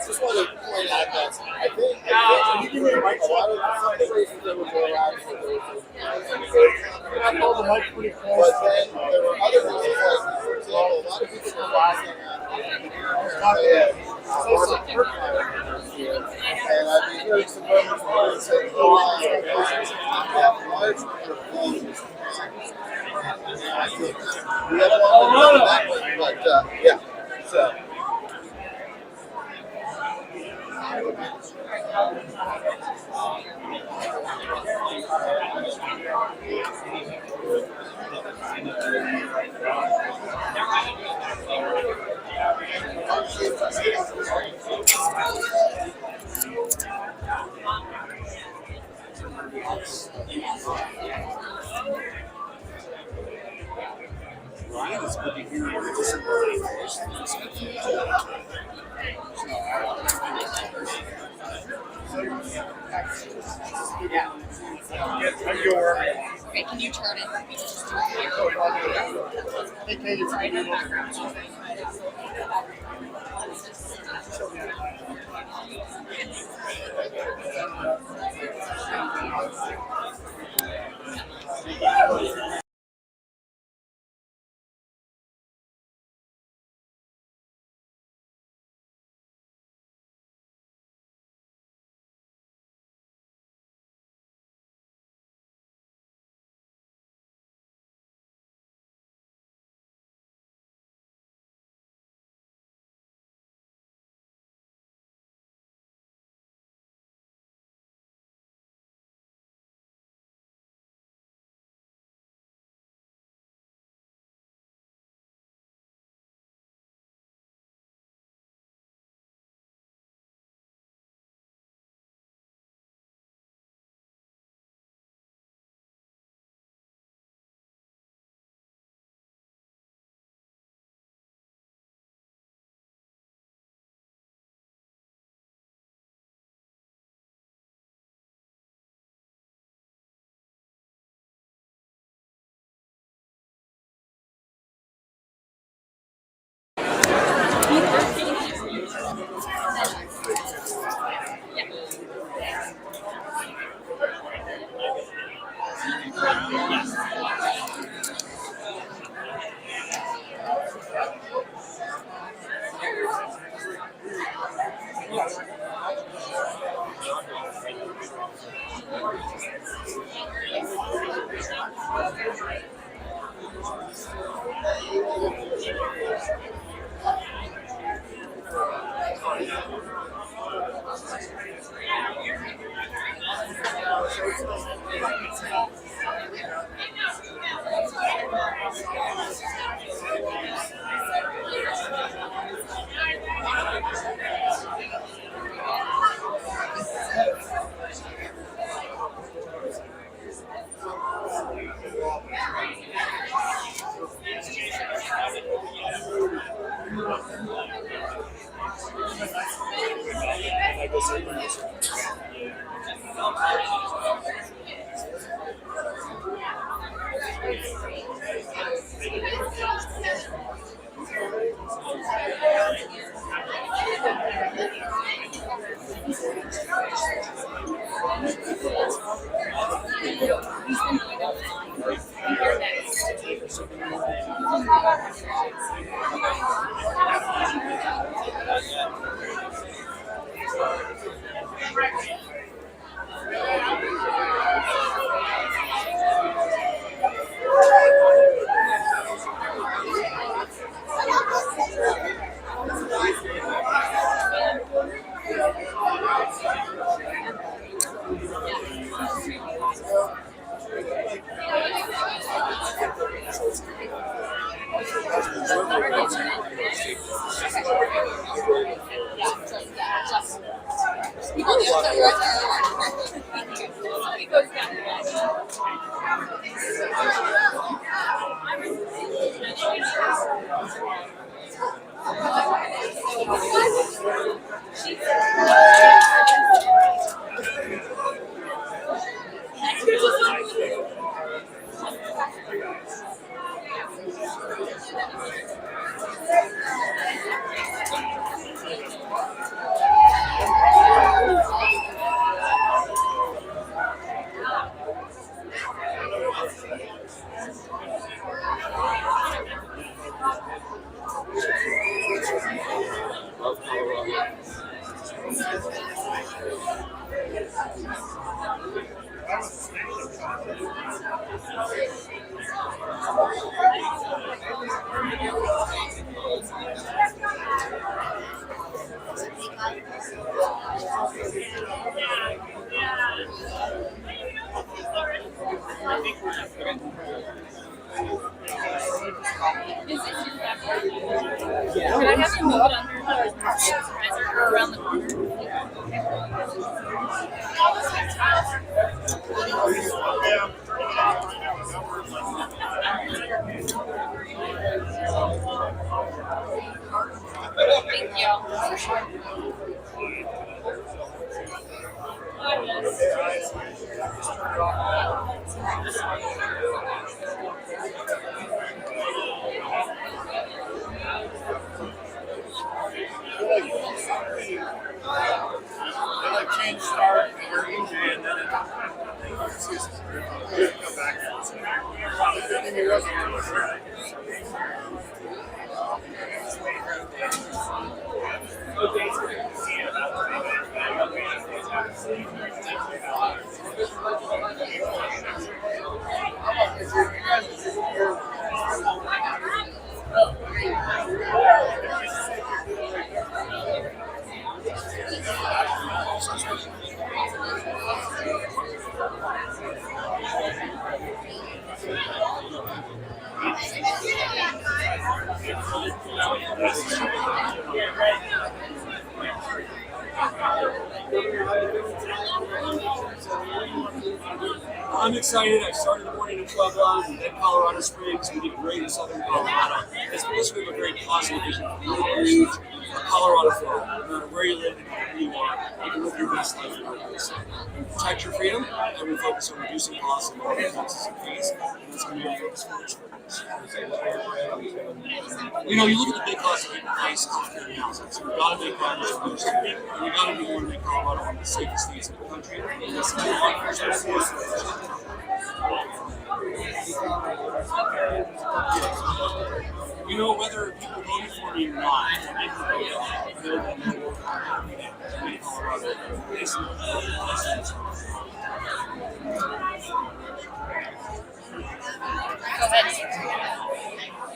Just want to point out that I think a lot of the conversations that were going on Hold the mic pretty but close. then there were other things like, for example, a lot of people were watching and I've been hearing some rumors where it's like, oh, large performance. I think we have a lot of that way, but yeah, so. Ryan, it's good to hear your Okay, can you turn it? Hey, Katie, it's Right in the background. Can I have you move it under the or around the corner? Thank you. They like change start and your EJ and then it come back. I'm excited. I started the morning at 12 in Colorado Springs. We did great in Southern Colorado. It's we have a very positive vision for Colorado flow. No matter where you live, no matter who you are, you can live your best life in our place. Protect your freedom, and we focus on reducing costs and lowering taxes and fees. And that's going to be our focus for this purpose. You know, you look at the big costs that we face healthcare and housing. So we've got to make progress on those two. And we've got to do more to make Colorado one of the safest states in the country. And that's law enforcement. You know, whether people voted for me or not, I know that they work hard to make Colorado basically the best.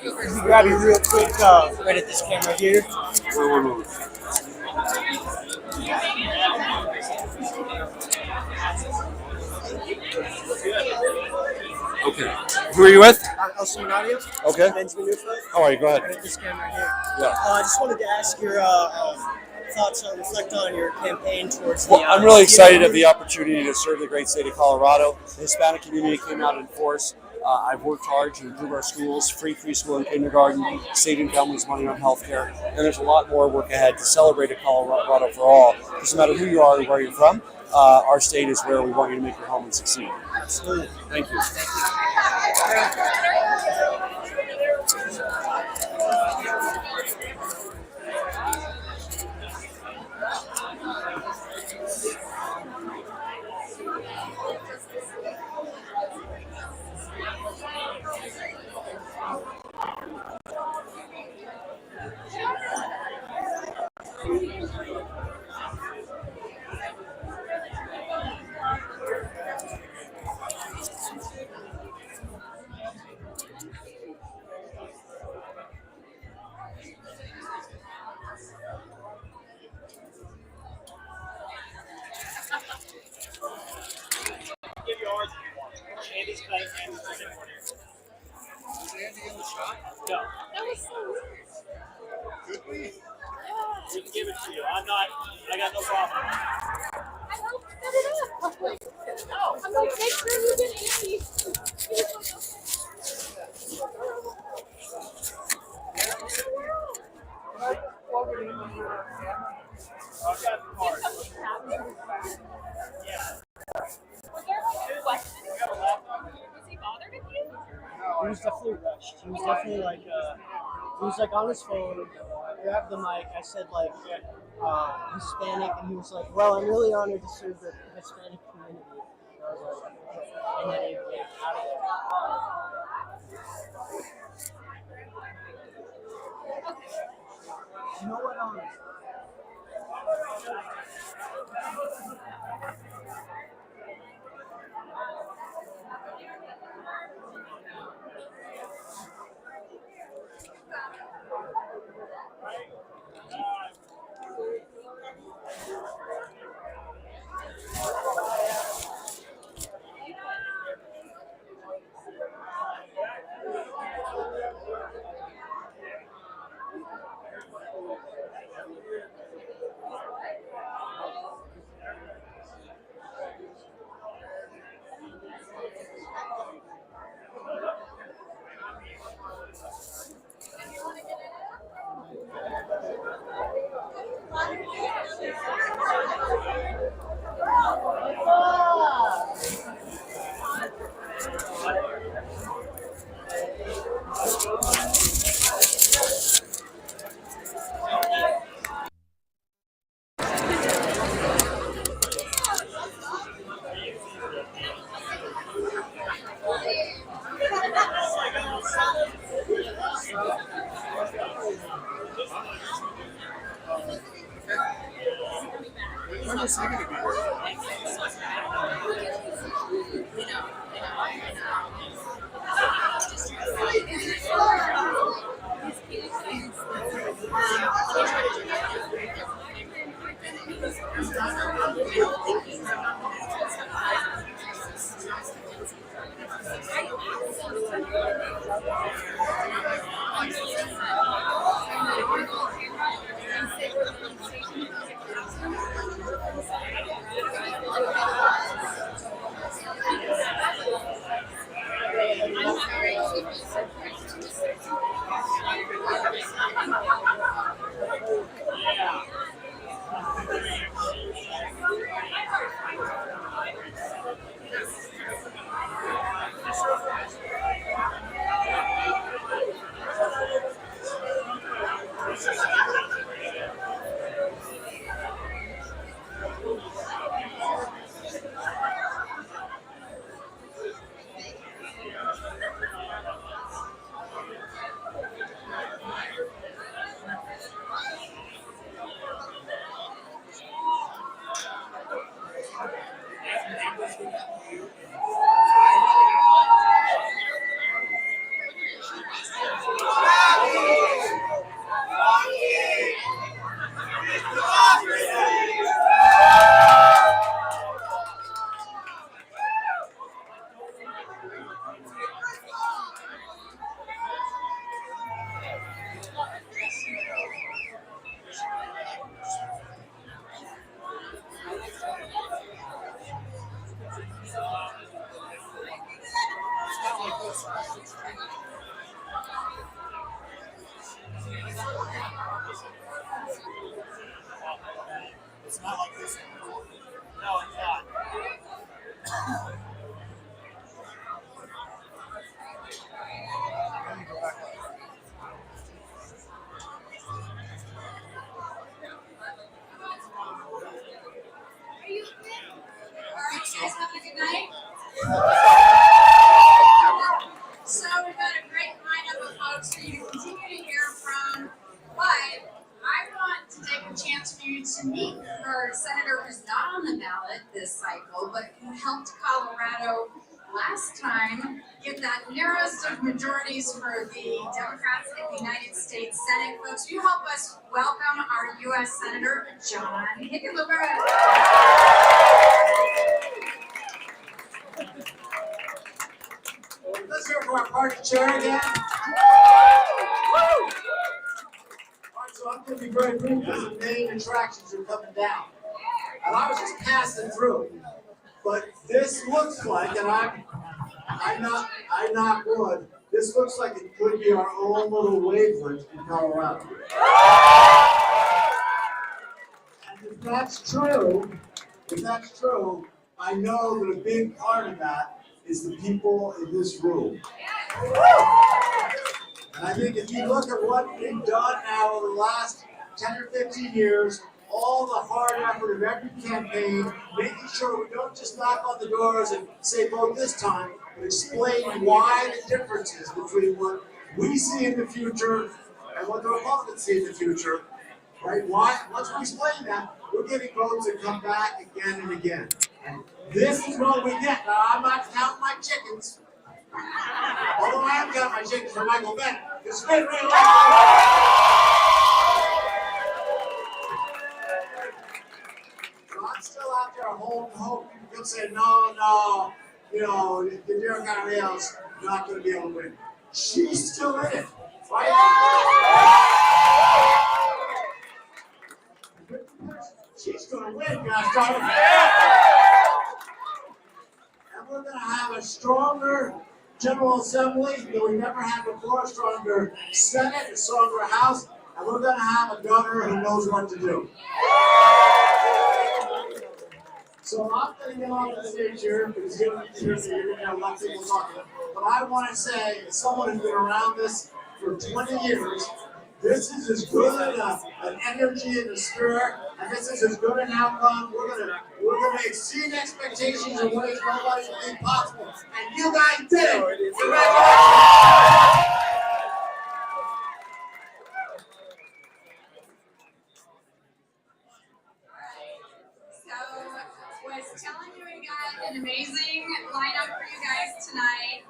Let me grab you real quick, right at this camera here. Okay. Who are you with? Elsie Audio. Okay. Benjamin Newfield. How are you? Go ahead. Right at this camera here. Yeah. I just wanted to ask your thoughts on, reflect on your campaign towards the. Well, I'm really excited of the opportunity to serve the great state of Colorado. The Hispanic community came out in force I've worked hard to improve our schools, free preschool and kindergarten, saving families money on healthcare, and there's a lot more work ahead to celebrate a Colorado for all. Because no matter who you are or where you're from, our state is where we want you to make your home and succeed. Absolutely. Thank you. Give you ours if you want. Andy's playing Andy's playing for you. Was Andy in the shot? No. That was so weird. Could we? We can give it to you. I got no problem. I helped set it up. I'm like, make sure you get Andy. He was like, I've got the card. okay. Yeah. Was there like a question? Was he bothered with you? He was definitely rushed. He was definitely like, he was like on his phone, grabbed the mic. I said like Hispanic, and he was like, well, I'm really honored to serve the Hispanic community. And I was like, okay. And then he went out of there. You know what? When is he going to be Thank you. It's not like this one. No, it's not. Alright, guys, having a good night? So we've got a great lineup of folks for you to continue to hear from, but I want to take a chance for you to meet our senator who's not on the ballot this cycle, but who helped Colorado last time get that narrowest of majorities for the Democrats in the United States Senate. Folks, will you help us welcome our U.S. Senator, John Hickenlooper. Let's hear from our party chair again. Alright, so I'm going to be very brief because the main attractions are coming down. And I was just passing through. But this looks like, and I knock wood, this looks like it could be our own little wavelet in Colorado. And if that's true, I know that a big part of that is the people in this room. And I think if you look at what we've done now over the last 10 or 15 years, all the hard effort of every campaign, making sure we don't just knock on the doors and say vote this time, but explain why the differences between what we see in the future and what the Republicans see in the future, right? Why? Once we explain that, we're getting votes that come back again and again. And this is what we get. Now, I'm not counting my chickens. Although I am counting my chickens for Michael Bennett. It's been really So I'm still out there holding hope. People say, no, the Carroll's not going to be able to win. She's still in it, right? She's going to win, guys. And we're going to have a stronger General Assembly than we never had before, a stronger Senate, a stronger House, and we're going to have a governor who knows what to do. So I'm going to get off the stage here because you're going to have a lot of people talking. But I want to say, as someone who's been around this for 20 years, this is as good an energy and a spirit, and this is as good an outcome. We're gonna exceed expectations in ways nobody believed possible, and you guys did it. Congratulations! So, was telling you we got an amazing lineup for you guys tonight.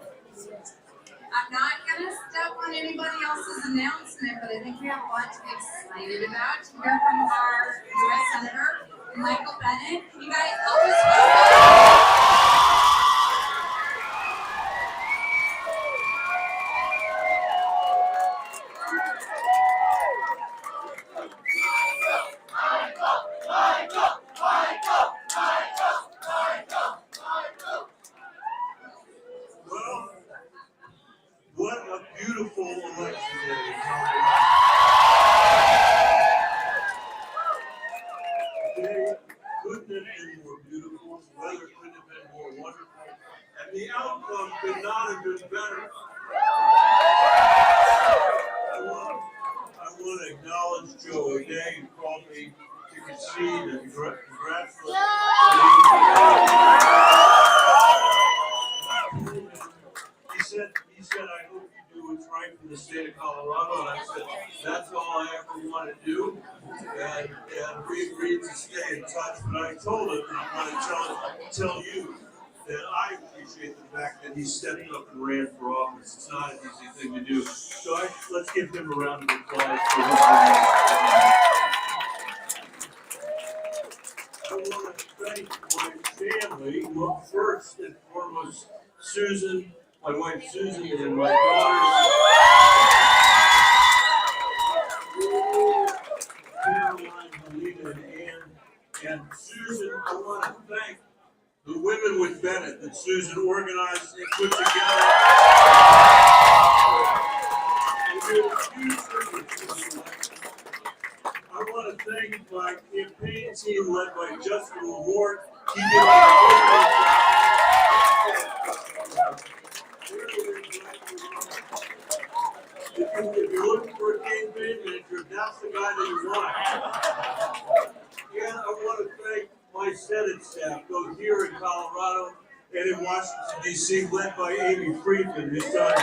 I'm not going to step on anybody else's announcement, but I think we have a lot to be excited about. To hear from our U.S. Senator, Michael Bennett. Can you guys help us welcome? What a beautiful election day. Today couldn't have been more beautiful, the weather couldn't have been more wonderful, and the outcome could not have been better. I want to acknowledge Joe O'Day, who called me to concede and congratulate He said, I hope you do what's right for the state of Colorado. And I said, that's all I ever want to do. And we agreed to stay in touch. But I told him, and I want to tell you that I appreciate the fact that he stepped up and ran for office. It's not an easy thing to do. So let's give him a round of applause for his I want to thank my family. Well, first and foremost, Susan, my wife Susan, and my daughters, Caroline, Helena, and Ann. And Susan, I want to thank the women with Bennett that Susan organized and put together. And did a huge difference in this election. I want to thank my campaign team led by Justin Ward. He did if you're looking for a campaign manager, that's the guy that you want. And I want to thank my Senate staff, both here in Colorado and in Washington, D.C., led by Amy Friedman, who's done.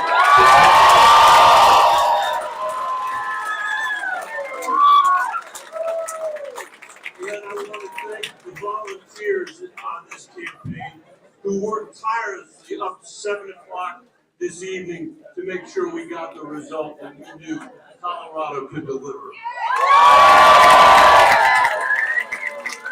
And I want to thank the volunteers on this campaign who worked tirelessly up to 7 o'clock this evening to make sure we got the result that we knew Colorado could deliver.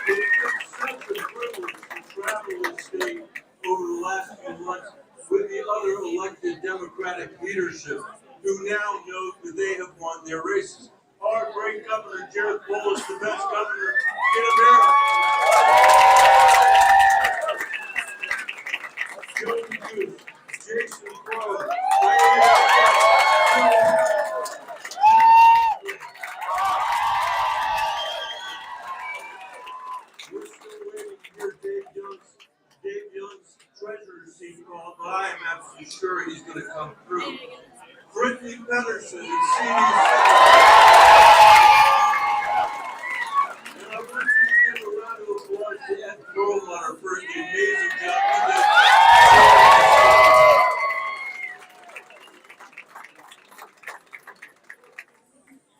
It's been such a privilege to travel the state over the last few months with the other elected Democratic leadership who now know that they have won their races. Our great governor, Jared Polis, the best governor in America. Jody Hughes, Jason Crow, we're still waiting to hear Dave Young's treasurer seat called, but I am absolutely sure he's going to come through. Brittany Pedersen and CDC. And I want you to give a round of applause to Ed Carroll for the amazing job he did.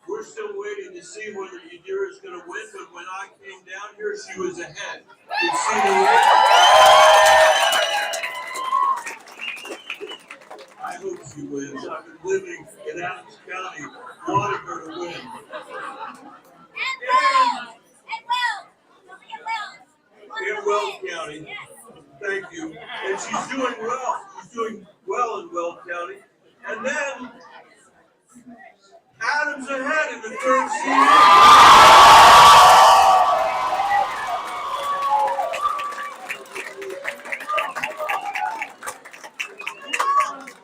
We're still waiting to see whether Yadira is going to win, but when I came down here, she was ahead. It's I hope she wins. I've been living in Adams County, wanting her to win. In Weld County. Thank you. And she's doing well. She's doing well in Weld County. And then Adams ahead in the third season.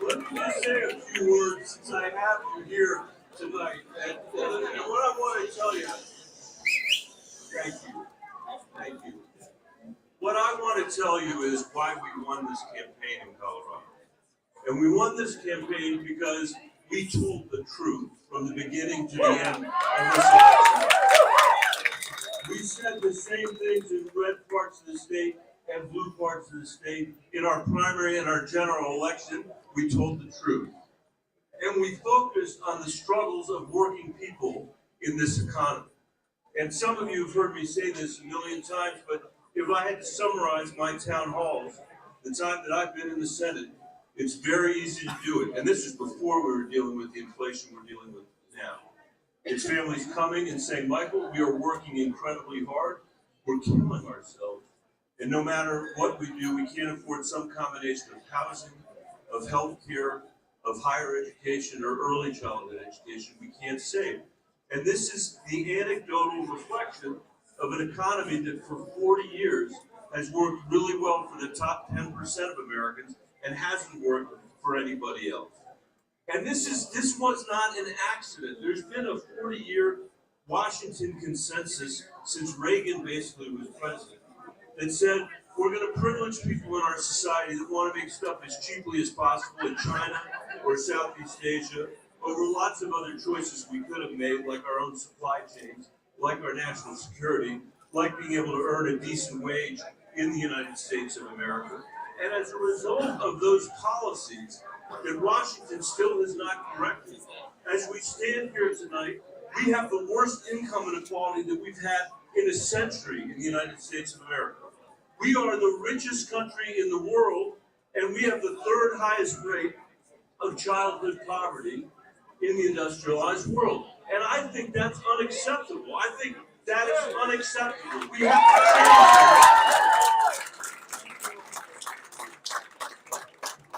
Let me just say a few words since I have you here tonight. And what I want to tell you, thank you. Thank you. What I want to tell you is why we won this campaign in Colorado. And we won this campaign because we told the truth from the beginning to the end of this election. We said the same things in red parts of the state and blue parts of the state. In our primary and our general election, we told the truth. And we focused on the struggles of working people in this economy. And some of you have heard me say this a million times, but if I had to summarize my town halls, the time that I've been in the Senate, it's very easy to do it. And this is before we were dealing with the inflation we're dealing with now. It's families coming and saying, Michael, we are working incredibly hard. We're killing ourselves. And no matter what we do, we can't afford some combination of housing, of health care, of higher education or early childhood education. We can't save. And this is the anecdotal reflection of an economy that for 40 years has worked really well for the top 10% of Americans and hasn't worked for anybody else. And this was not an accident. There's been a 40-year Washington consensus since Reagan basically was president that said we're going to privilege people in our society that want to make stuff as cheaply as possible in China or Southeast Asia over lots of other choices we could have made, like our own supply chains, like our national security, like being able to earn a decent wage in the United States of America. And as a result of those policies that Washington still has not corrected, as we stand here tonight, we have the worst income inequality that we've had in a century in the United States of America. We are the richest country in the world, and we have the third highest rate of childhood poverty in the industrialized world. And I think that's unacceptable. I think that is unacceptable. We have to change it.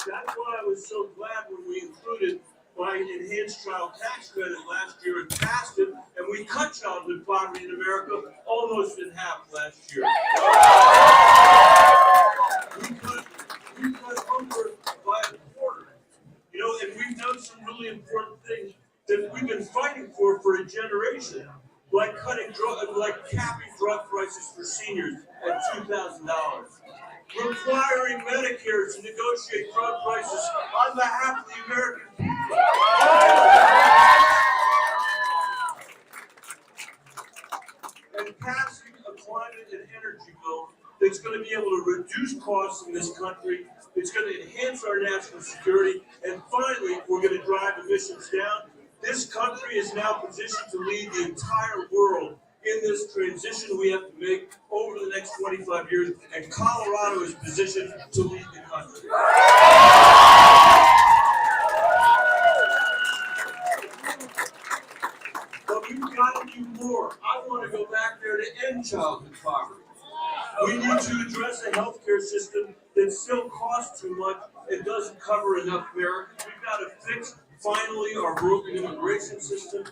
That's why I was so glad when we included my enhanced child tax credit last year and passed it, and we cut childhood poverty in America almost in half last year. We cut hunger by a quarter. You know, and we've done some really important things that we've been fighting for a generation, like cutting capping drug prices for seniors at $2,000. Requiring Medicare to negotiate drug prices on behalf of the American people. And passing a climate and energy bill that's going to be able to reduce costs in this country. It's going to enhance our national security. And finally, we're going to drive emissions down. This country is now positioned to lead the entire world in this transition we have to make over the next 25 years. And Colorado is positioned to lead the country. But we've got to do more. I want to go back there to end childhood poverty. We need to address a healthcare system that still costs too much and doesn't cover enough Americans. We've got to fix, finally, our broken immigration system.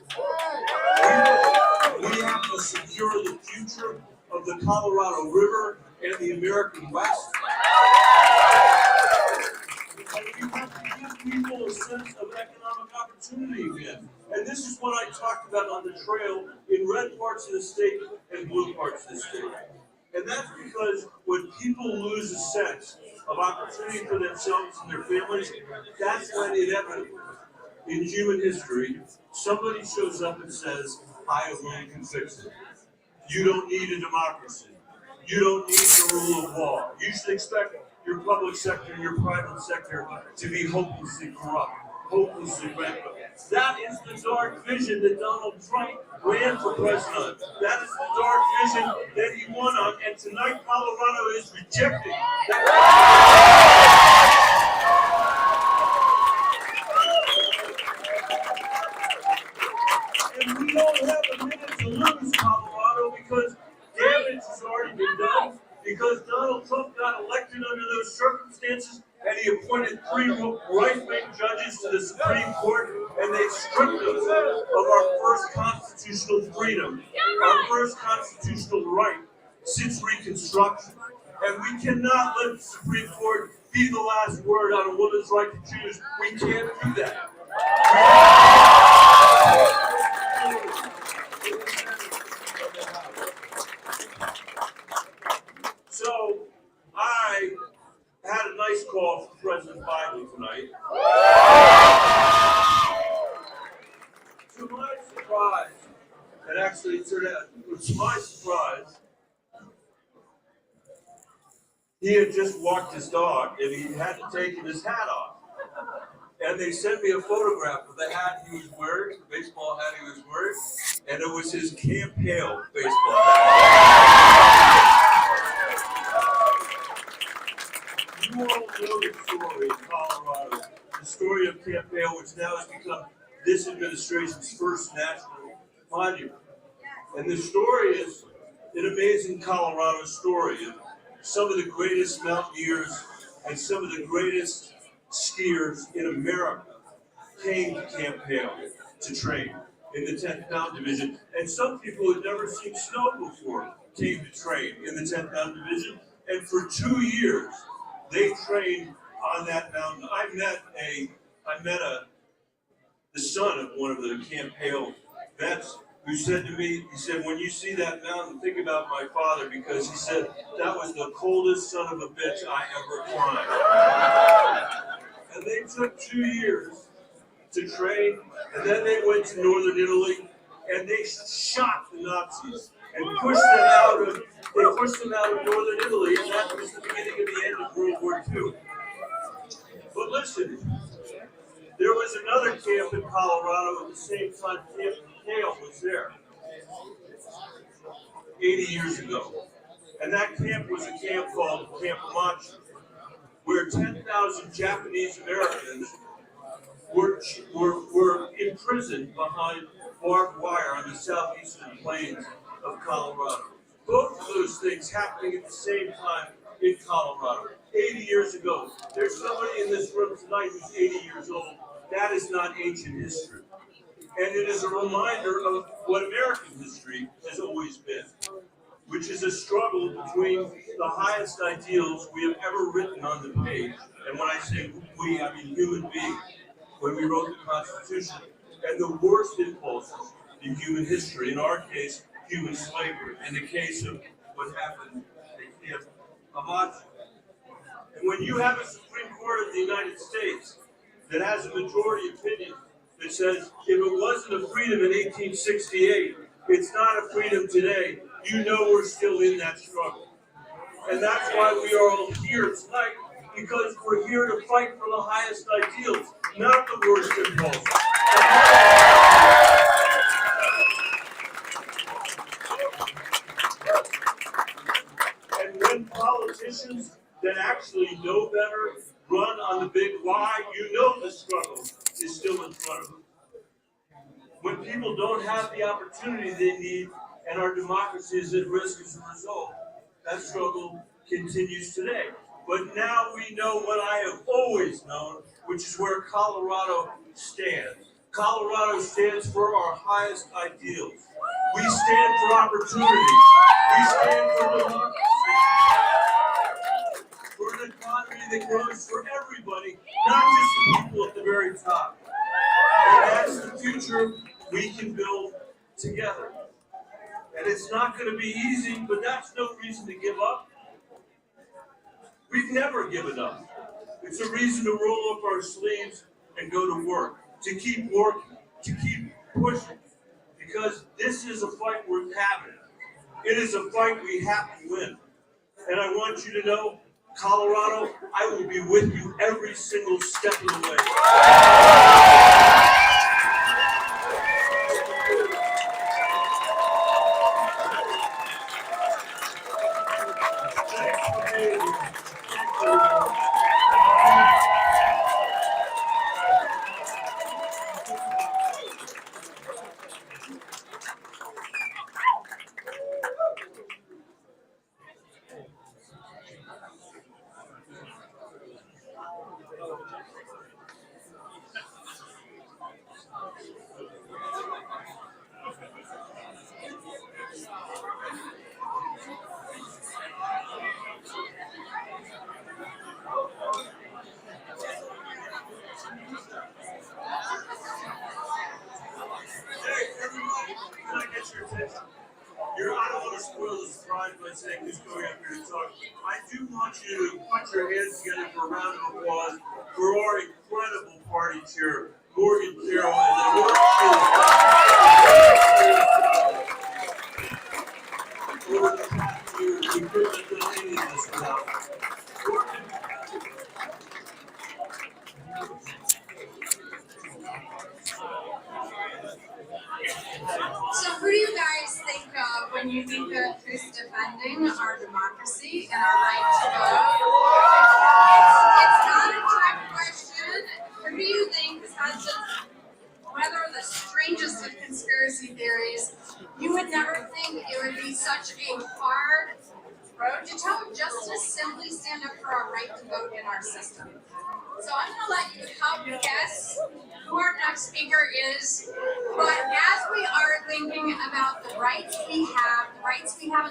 We have to secure the future of the Colorado River and the American West. And we have to give people a sense of economic opportunity again. And this is what I talked about on the trail in red parts of the state and blue parts of the state. And that's because when people lose a sense of opportunity for themselves and their families, that's when inevitably, in human history, somebody shows up and says, I alone can fix it. You don't need a democracy. You don't need the rule of law. You should expect your public sector and your private sector to be hopelessly corrupt, hopelessly bankrupt. That is the dark vision that Donald Trump ran for president. That is the dark vision that he won on, and tonight Colorado is rejecting that. And we don't have a minute to lose, Colorado, because damage has already been done, because Donald Trump got elected under those circumstances, and he appointed 3 right-wing judges to the Supreme Court, and they stripped us of our first constitutional freedom, our first constitutional right since Reconstruction. And we cannot let the Supreme Court be the last word on a woman's right to choose. We can't do that. So, I had a nice call from President Biden tonight. To my surprise, and actually it turned out, to my surprise, he had just walked his dog and he had to take his hat off. And they sent me a photograph of the hat he was wearing, the baseball hat he was wearing, and it was his Camp Hale baseball hat. You all know the story in Colorado, the story of Camp Hale, which now has become this administration's first national monument. And the story is an amazing Colorado story of some of the greatest mountaineers and some of the greatest skiers in America came to Camp Hale to train in the 10th Mountain Division. And some people who had never seen snow before came to train in the 10th Mountain Division. And for 2 years, they trained on that mountain. I met the son of one of the Camp Hale vets who said to me, he said, when you see that mountain, think about my father, because he said, that was the coldest son of a bitch I ever climbed. And they took 2 years to train, and then they went to northern Italy, and they shot the Nazis and pushed them out of northern Italy, and that was the beginning of the end of World War II. But listen, there was another camp in Colorado at the same time Camp Hale was there, 80 years ago. And that camp was a camp called Camp Machi, where 10,000 Japanese Americans were imprisoned behind barbed wire on the southeastern plains of Colorado. Both of those things happening at the same time in Colorado, 80 years ago. There's somebody in this room tonight who's 80 years old. That is not ancient history. And it is a reminder of what American history has always been, which is a struggle between the highest ideals we have ever written on the page. And when I say we, I mean human beings, when we wrote the Constitution, and the worst impulses in human history, in our case, human slavery in the case of what happened at Camp Amachi. And when you have a Supreme Court of the United States that has a majority opinion that says if it wasn't a freedom in 1868, it's not a freedom today, you know we're still in that struggle. And that's why we are all here tonight, because we're here to fight for the highest ideals, not the worst impulses. And when politicians that actually know better run on the big lie, you know the struggle is still in front of them. When people don't have the opportunity they need and our democracy is at risk as a result, that struggle continues today. But now we know what I have always known, which is where Colorado stands. Colorado stands for our highest ideals. We stand for opportunity. We stand for democracy. We're an economy that grows for everybody, not just the people at the very top. And that's the future we can build together. And it's not going to be easy, but that's no reason to give up. We've never given up. It's a reason to roll up our sleeves and go to work, to keep working, to keep pushing. Because this is a fight worth having. It is a fight we have to win. And I want you to know, Colorado, I will be with you every single step of the way. I don't want to spoil the surprise by saying who's going up here to talk. I do want you to put your hands together for a round of applause for our incredible party chair, Morgan Carroll, and the work she has done over the past years. We couldn't have done any of this without Morgan. So who do you guys think of when you think of who's defending our democracy and our right to vote? It's not a trick question. Who do you think, besides just whether the strangest of conspiracy theories, you would never think it would be such a hard road to toe just to simply stand up for our right to vote in our system? So I'm going to let you help guess who our next speaker is. But as we are thinking about the rights we have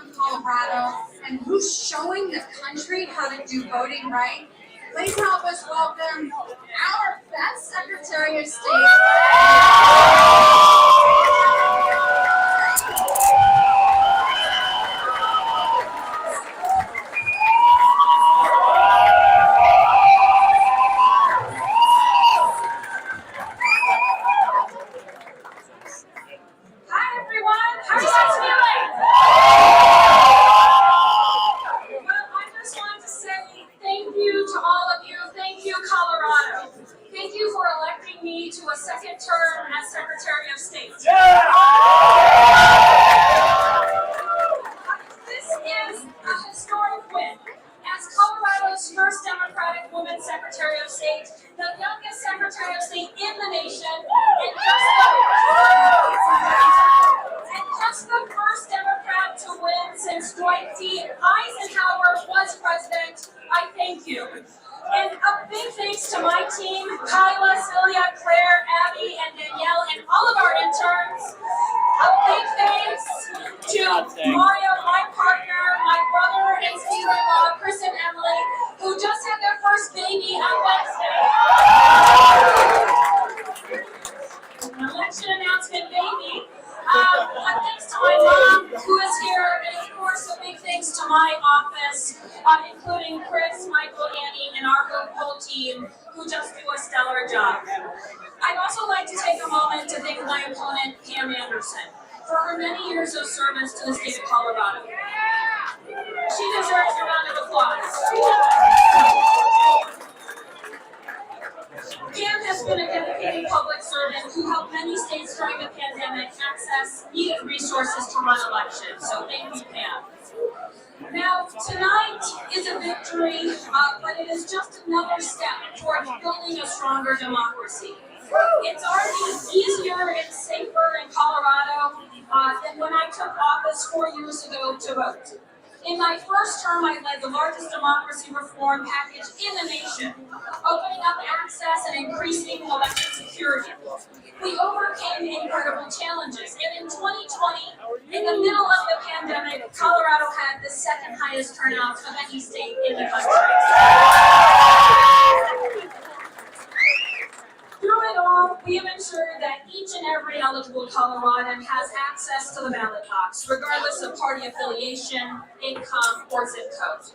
in Colorado, and who's showing the country how to do voting right, please help us welcome our best Secretary of State. colleagues to my office, including Chris, Michael, Annie, and our whole team, who just do a stellar job. I'd also like to take a moment to thank my opponent, Pam Anderson, for her many years of service to the state of Colorado. She deserves a round of applause. Pam has been a dedicated public servant who helped many states during the pandemic access needed resources to run elections. So thank you, Pam. Now, tonight is a victory, but it is just another step towards building a stronger democracy. It's already easier and safer in Colorado than when I took office 4 years ago to vote. In my first term, I led the largest democracy reform package in the nation, opening up access and increasing election security. We overcame incredible challenges, and in 2020, in the middle of the pandemic, Colorado had the second highest turnout of any state in the country. Through it all, we have ensured that each and every eligible Coloradan has access to the ballot box, regardless of party affiliation, income, or zip code.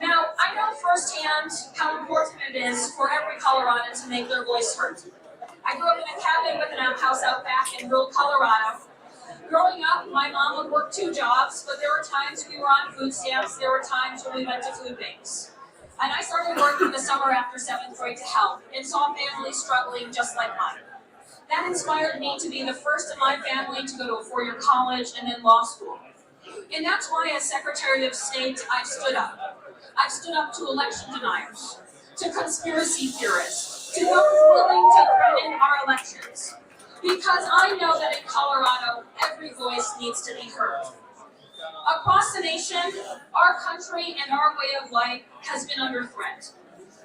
Now, I know firsthand how important it is for every Coloradan to make their voice heard. I grew up in a cabin with an outhouse out back in rural Colorado. Growing up, my mom would work 2 jobs, but there were times we were on food stamps, there were times when we went to food banks. And I started working the summer after 7th grade to help, and saw families struggling just like mine. That inspired me to be the first in my family to go to a 4-year college and then law school. And that's why as Secretary of State, I've stood up. I've stood up to election deniers, to conspiracy theorists, to those willing to threaten our elections. Because I know that in Colorado, every voice needs to be heard. Across the nation, our country and our way of life has been under threat.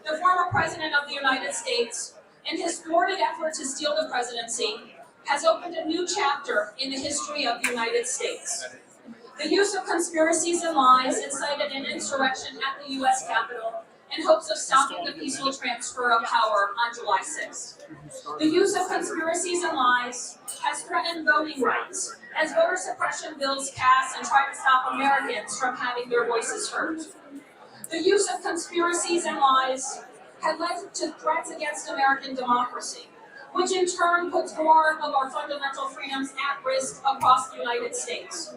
The former President of the United States, in his thwarted effort to steal the presidency, has opened a new chapter in the history of the United States. The use of conspiracies and lies incited an insurrection at the U.S. Capitol in hopes of stopping the peaceful transfer of power on July 6th. The use of conspiracies and lies has threatened voting rights as voter suppression bills pass and try to stop Americans from having their voices heard. The use of conspiracies and lies had led to threats against American democracy, which in turn puts more of our fundamental freedoms at risk across the United States.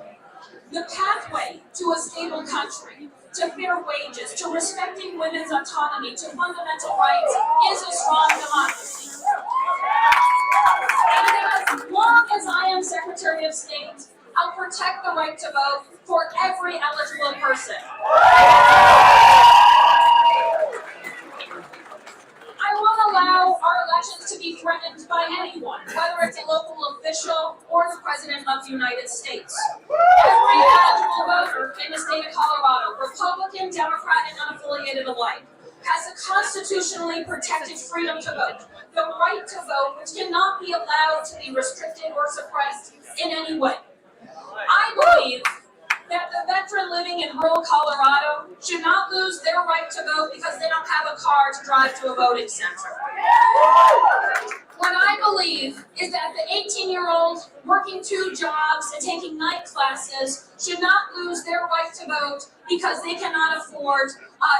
The pathway to a stable country, to fair wages, to respecting women's autonomy, to fundamental rights is a strong democracy. And as long as I am Secretary of State, I'll protect the right to vote for every eligible person. I won't allow our elections to be threatened by anyone, whether it's a local official or the President of the United States. Every eligible voter in the state of Colorado, Republican, Democrat, and unaffiliated alike, has a constitutionally protected freedom to vote, the right to vote, which cannot be allowed to be restricted or suppressed in any way. I believe that the veteran living in rural Colorado should not lose their right to vote because they don't have a car to drive to a voting center. What I believe is that the 18-year-old working 2 jobs and taking night classes should not lose their right to vote because they cannot afford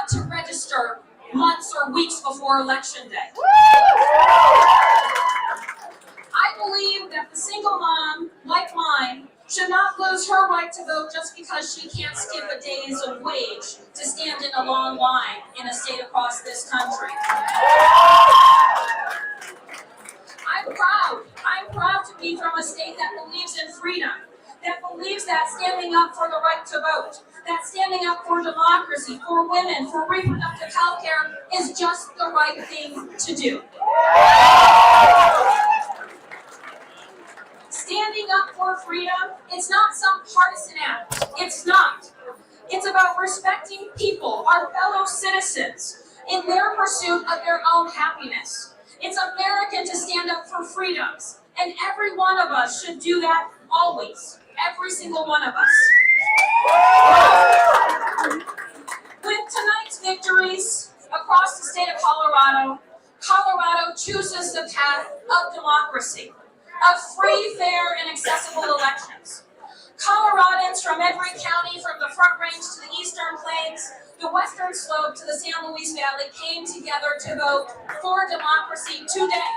to register months or weeks before Election Day. I believe that the single mom, like mine, should not lose her right to vote just because she can't skip a day's of wage to stand in a long line in a state across this country. I'm proud to be from a state that believes in freedom, that believes that standing up for the right to vote, that standing up for democracy, for women, for reproductive health care is just the right thing to do. Standing up for freedom, it's not some partisan act. It's not. It's about respecting people, our fellow citizens, in their pursuit of their own happiness. It's American to stand up for freedoms, and every one of us should do that always. Every single one of us. With tonight's victories across the state of Colorado, Colorado chooses the path of democracy, of free, fair, and accessible elections. Coloradans from every county, from the Front Range to the Eastern Plains, the Western Slope to the San Luis Valley came together to vote for democracy today.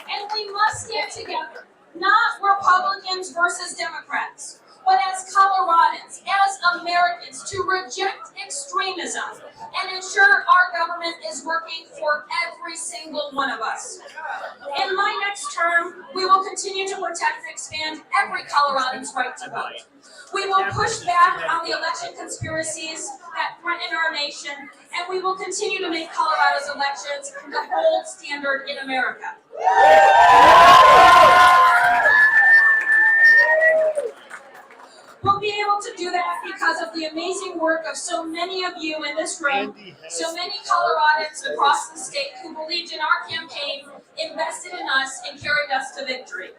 And we must stand together, not Republicans versus Democrats, but as Coloradans, as Americans, to reject extremism and ensure our government is working for every single one of us. In my next term, we will continue to protect and expand every Coloradan's right to vote. We will push back on the election conspiracies that threaten our nation, and we will continue to make Colorado's elections the gold standard in America. We'll be able to do that because of the amazing work of so many of you in this room, so many Coloradans across the state who believed in our campaign, invested in us, and carried us to victory.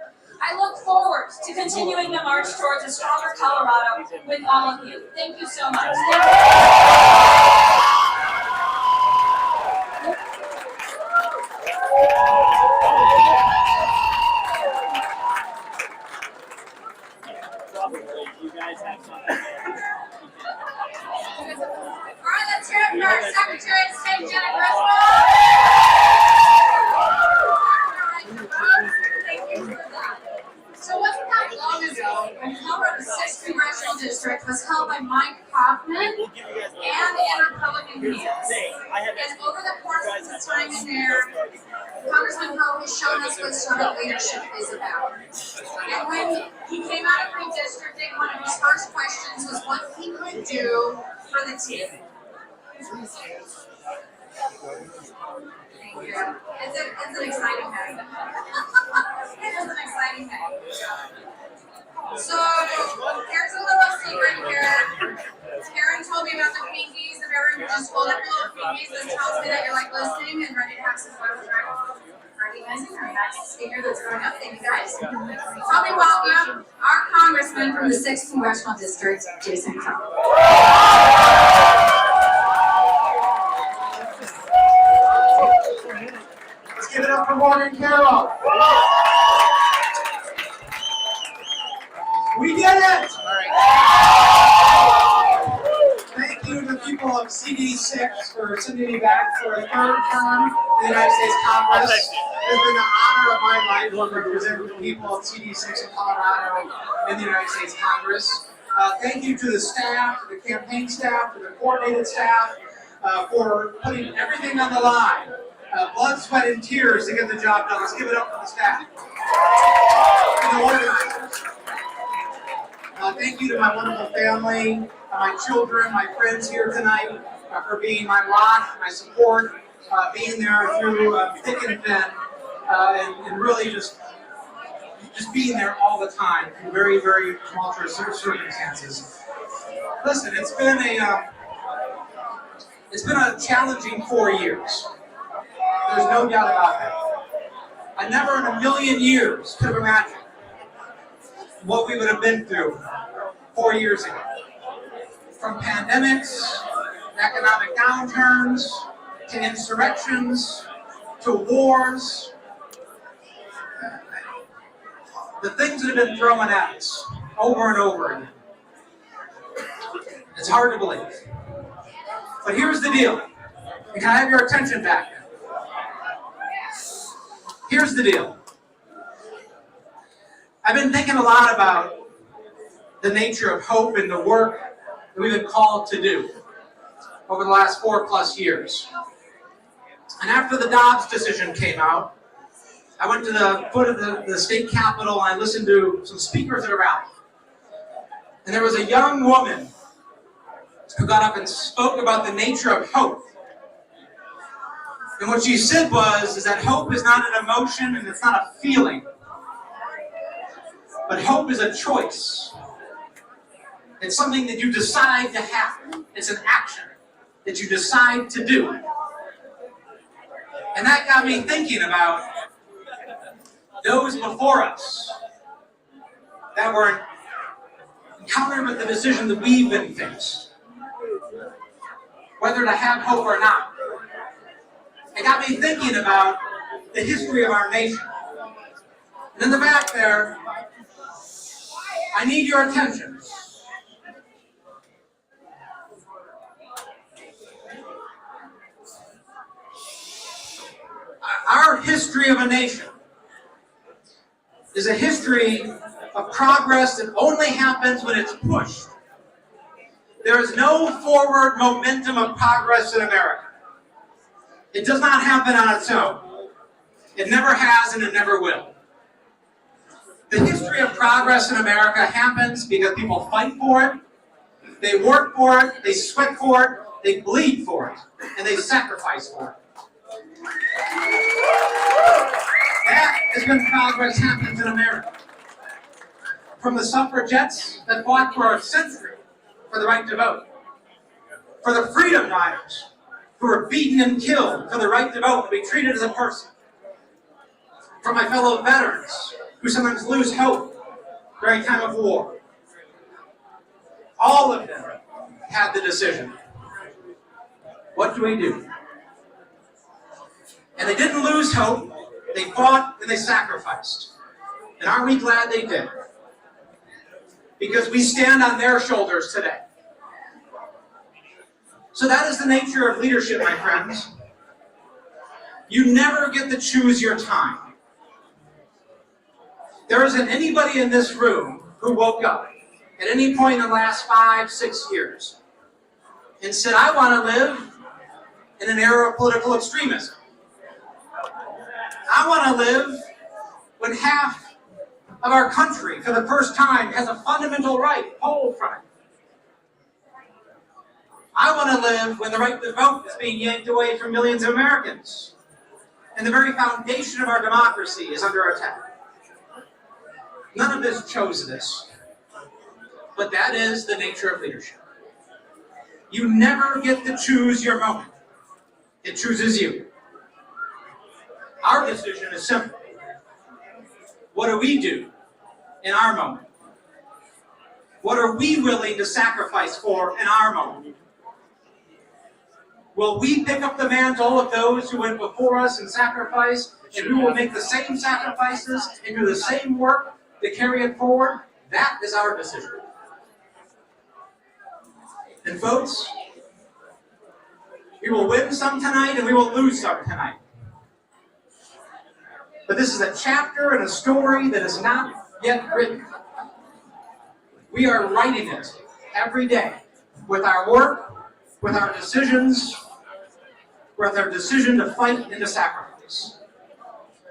I look forward to continuing the march towards a stronger Colorado with all of you. Thank you so much. You guys have something. All right, let's hear it for our Secretary of State, Janet Griswold. Thank you for that. So it wasn't that long ago when Colorado's 6th Congressional District was held by Mike Hoffman and in Republican hands. And over the course of his time in there, Congressman Carroll has shown us what sort of leadership is about. And when he came out of redistricting, one of his first questions was what he could do for the team. Thank you. It's an exciting day. It is an exciting day. So, here's a little secret here. Karen told me about the pinkies. If everyone just hold up your little pinkies, this tells me that you're like listening and ready to have some fun with recognizing our next speaker that's growing up. Thank you guys. Help me welcome our congressman from the 6th Congressional District, Jason Carroll. Let's give it up for Morgan Carroll. We did it! Thank you to the people of CD6 for sending me back for a third term in the United States Congress. It has been the honor of my life to represent the people of CD6 in Colorado in the United States Congress. Thank you to the staff, to the campaign staff, to the coordinated staff for putting everything on the line. Blood, sweat, and tears to get the job done. Let's give it up for the staff and the organizers. Thank you to my wonderful family, my children, my friends here tonight for being my rock, my support, being there through thick and thin, and really just being there all the time through very, very tumultuous circumstances. Listen, it's been a challenging 4 years. There's no doubt about that. I never in a million years could have imagined what we would have been through 4 years ago. From pandemics, economic downturns, to insurrections, to wars. The things that have been thrown at us over and over again. It's hard to believe. But here's the deal. And can I have your attention back? Here's the deal. I've been thinking a lot about the nature of hope and the work that we've been called to do over the last 4+ years. And after the Dobbs decision came out, I went to the foot of the state capitol and I listened to some speakers at a rally. And there was a young woman who got up and spoke about the nature of hope. And what she said is that hope is not an emotion and it's not a feeling. But hope is a choice. It's something that you decide to have. It's an action that you decide to do. And that got me thinking about those before us that were encountered with the decision that we've been faced. Whether to have hope or not. It got me thinking about the history of our nation. And in the back there, I need your attention. Our history of a nation is a history of progress that only happens when it's pushed. There is no forward momentum of progress in America. It does not happen on its own. It never has and it never will. The history of progress in America happens because people fight for it, they work for it, they sweat for it, they bleed for it, and they sacrifice for it. That is when progress happens in America. From the suffragettes that fought for a century for the right to vote, for the freedom riders who were beaten and killed for the right to vote and be treated as a person, for my fellow veterans who sometimes lose hope during time of war. All of them had the decision. What do we do? And they didn't lose hope. They fought and they sacrificed. And aren't we glad they did? Because we stand on their shoulders today. So that is the nature of leadership, my friends. You never get to choose your time. There isn't anybody in this room who woke up at any point in the last 5, 6 years and said, I want to live in an era of political extremism. I want to live when half of our country, for the first time, has a fundamental right pulled from it. I want to live when the right to vote is being yanked away from millions of Americans, and the very foundation of our democracy is under attack. None of us chose this, but that is the nature of leadership. You never get to choose your moment. It chooses you. Our decision is simple. What do we do in our moment? What are we willing to sacrifice for in our moment? Will we pick up the mantle of those who went before us and sacrificed, and we will make the same sacrifices and do the same work to carry it forward? That is our decision. And folks, we will win some tonight and we will lose some tonight. But this is a chapter and a story that is not yet written. We are writing it every day with our work, with our decisions, with our decision to fight and to sacrifice.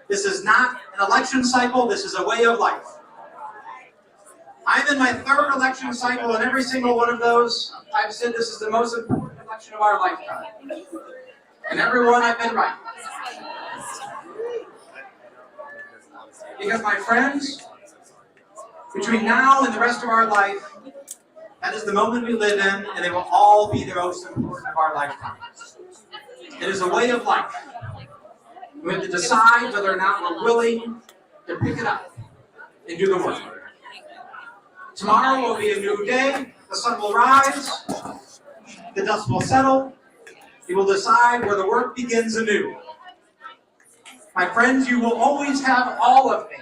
This is not an election cycle, this is a way of life. I'm in my 3rd election cycle, and every single one of those, I've said this is the most important election of our lifetime. And every one I've been right. Because my friends, between now and the rest of our life, that is the moment we live in, and they will all be the most important of our lifetime. It is a way of life. We have to decide whether or not we're willing to pick it up and do the work. Tomorrow will be a new day. The sun will rise. The dust will settle. You will decide where the work begins anew. My friends, you will always have all of me.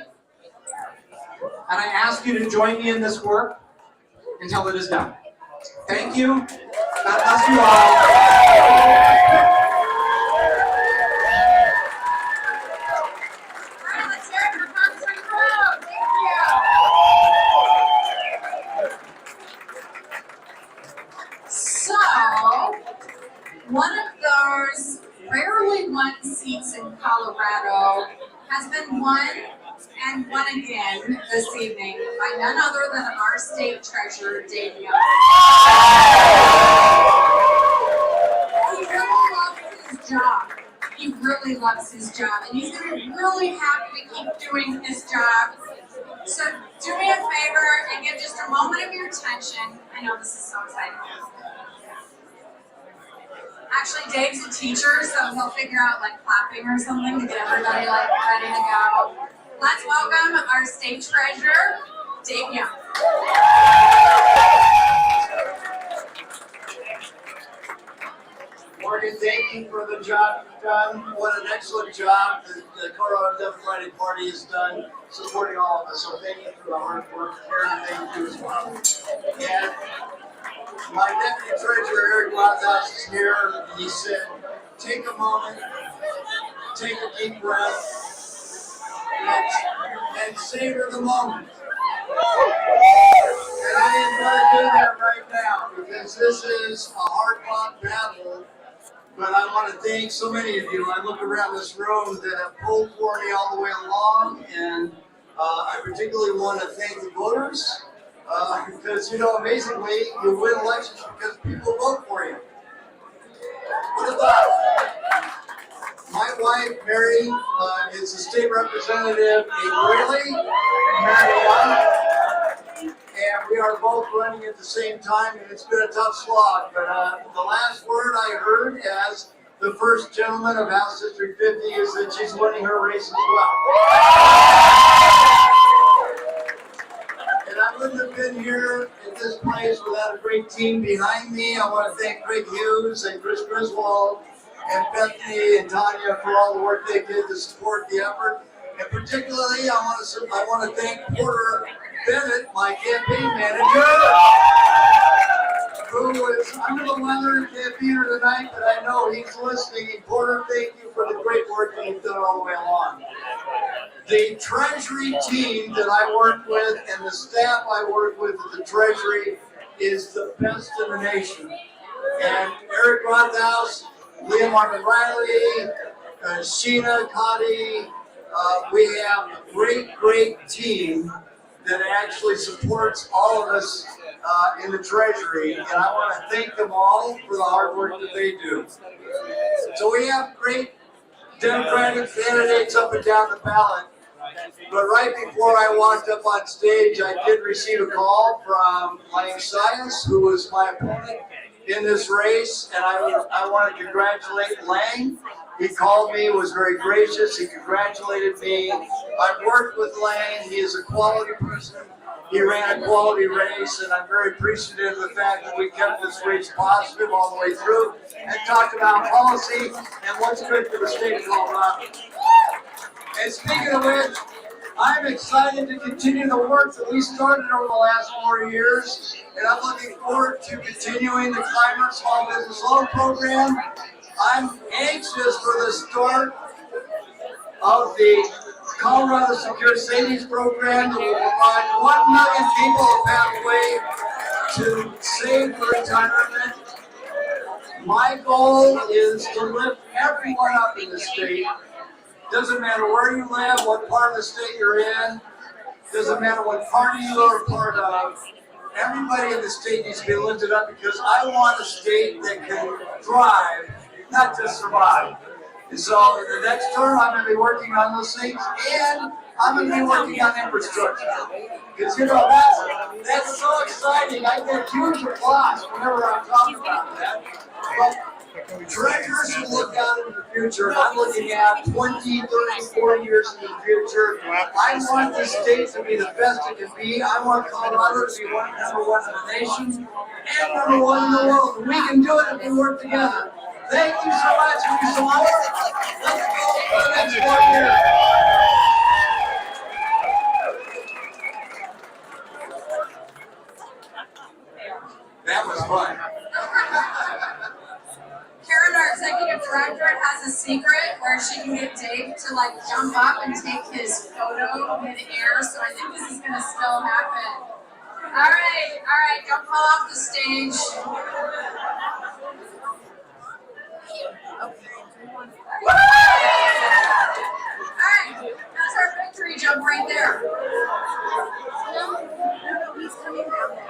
And I ask you to join me in this work until it is done. Thank you. God bless you all. One of those rarely won seats in Colorado has been won and won again this evening by none other than our state treasurer, Dave Young. He really loves his job. He really loves his job, and he's going to be really happy to keep doing his job. So do me a favor and give just a moment of your attention. I know this is so exciting. Actually, Dave's a teacher, so he'll figure out like clapping or something to get everybody like ready to go. Let's welcome our state treasurer, Dave Young. Morgan, thank you for the excellent job you've done. What an excellent job the Colorado Democratic Party has done supporting all of us. So thank you for the hard work. Karen, thank you as well. And my deputy treasurer, Eric Rothaus, is here. He said, take a moment, take a deep breath, and savor the moment. And I am going to do that right now because this is a hard-fought battle. But I want to thank so many of you. I look around this room that have pulled for me all the way along, and I particularly want to thank the voters because, you know, amazingly, you win elections because people vote for you. What about my wife, Mary, is a state representative in Greeley, Mariana. And we are both running at the same time, and it's been a tough slog. But the last word I heard as the first gentleman of House District 50 is that she's winning her race as well. And I wouldn't have been here at this place without a great team behind me. I want to thank Greg Hughes and Chris Griswold and Bethany and Tanya for all the work they did to support the effort. And particularly, I want to thank Porter Bennett, my campaign manager, who was under the weather and can't be here tonight, but I know he's listening. And Porter, thank you for the great work that you've done all the way along. The Treasury team that I work with and the staff I work with at the Treasury is the best in the nation. And Eric Rothaus, Liam Martin Riley, Sheena, Cotty, we have a great team that actually supports all of us in the Treasury, and I want to thank them all for the hard work that they do. So we have great Democratic candidates up and down the ballot, but right before I walked up on stage, I did receive a call from Lang Sias, who was my opponent in this race, and I want to congratulate Lang. He called me, was very gracious, he congratulated me. I've worked with Lang, he is a quality person. He ran a quality race, and I'm very appreciative of the fact that we kept this race positive all the way through and talked about policy and what's good for the state of Colorado. And speaking of which, I'm excited to continue the work that we started over the last 4 years, and I'm looking forward to continuing the Climate Small Business Loan Program. I'm anxious for the start of the Colorado Secure Savings Program that will provide 1 million people a pathway to save for retirement. My goal is to lift everyone up in the state. Doesn't matter where you live, what part of the state you're in, doesn't matter what party you are a part of. Everybody in the state needs to be lifted up because I want a state that can thrive, not just survive. And so in the next term, I'm going to be working on those things, and I'm going to be working on infrastructure. Because, you know, that's so exciting. I get huge applause whenever I'm talking about that. But treasurers should look out into the future. I'm looking at 20, 30, 40 years in the future. I want this state to be the best it can be. I want Colorado to be number one in the nation and number one in the world. And we can do it if we work together. Thank you so much for your support. Let's go for the next 4 years. That was fun. Karen, our executive director, has a secret where she can get Dave to like jump up and take his photo mid-air, so I think this is gonna still happen. All right, don't fall off the stage. Alright, that's our victory jump right there. No, he's coming down the line.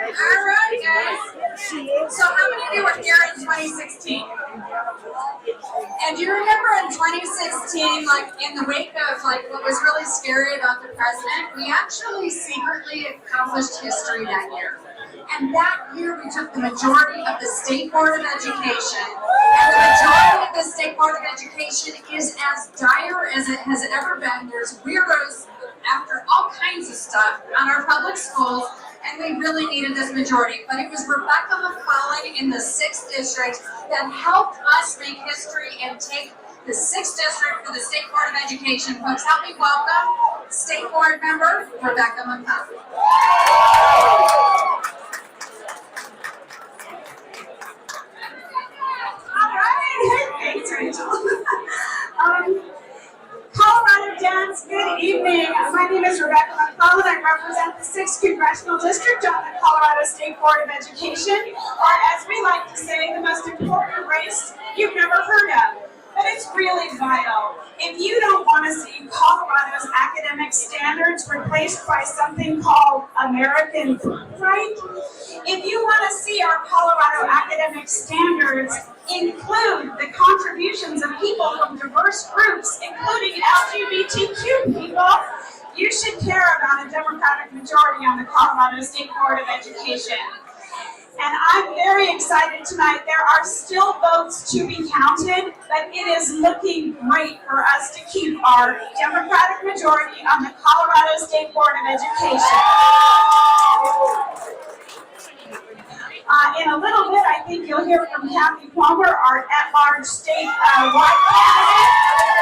Alright, guys. So how many of you were here in 2016? And do you remember in 2016, like in the wake of like what was really scary about the president, we actually secretly accomplished history that year. And that year we took the majority of the State Board of Education. And the majority of the State Board of Education is as dire as it has ever been. There's weirdos after all kinds of stuff on our public schools, and we really needed this majority. But it was Rebecca McClellan in the 6th District that helped us make history and take the 6th District for the State Board of Education. Folks, help me welcome State Board Member Rebecca McClellan. Thanks, Rachel. Colorado Dems, good evening. My name is Rebecca McClellan. I represent the 6th Congressional District on the Colorado State Board of Education, or as we like to say, the most important race you've never heard of. But it's really vital. If you don't want to see Colorado's academic standards replaced by something called American pride, if you want to see our Colorado academic standards include the contributions of people from diverse groups, including LGBTQ people, you should care about a Democratic majority on the Colorado State Board of Education. And I'm very excited tonight. There are still votes to be counted, but it is looking great for us to keep our Democratic majority on the Colorado State Board of Education. In a little bit, I think you'll hear from Kathy Palmer, our at-large statewide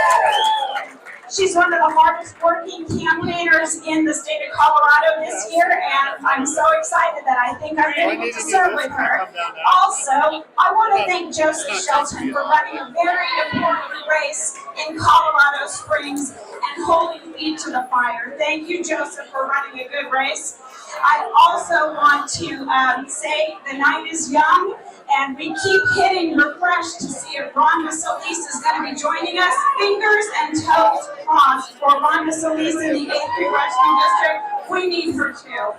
candidate. She's one of the hardest working campaigners in the state of Colorado this year, and I'm so excited that I think I'm able to serve with her. Also, I want to thank Joseph Shelton for running a very important race in Colorado Springs and holding feet to the fire. Thank you, Joseph, for running a good race. I also want to say the night is young, and we keep hitting refresh to see if Rhonda Solis is going to be joining us. Fingers and toes crossed for Rhonda Solis in the 8th Congressional District. We need her too.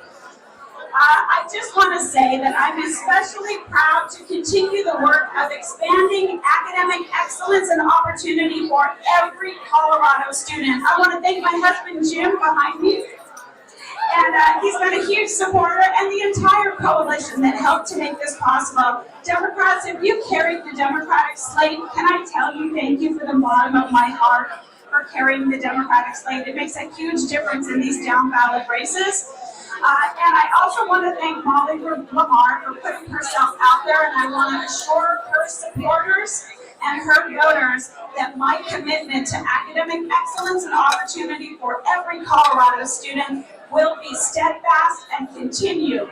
I just want to say that I'm especially proud to continue the work of expanding academic excellence and opportunity for every Colorado student. I want to thank my husband Jim behind me. And he's been a huge supporter, and the entire coalition that helped to make this possible. Democrats, if you carried the Democratic slate, can I tell you thank you from the bottom of my heart for carrying the Democratic slate. It makes a huge difference in these down ballot races. And I also want to thank Molly Lamar for putting herself out there, and I want to assure her supporters and her voters that my commitment to academic excellence and opportunity for every Colorado student will be steadfast and continue.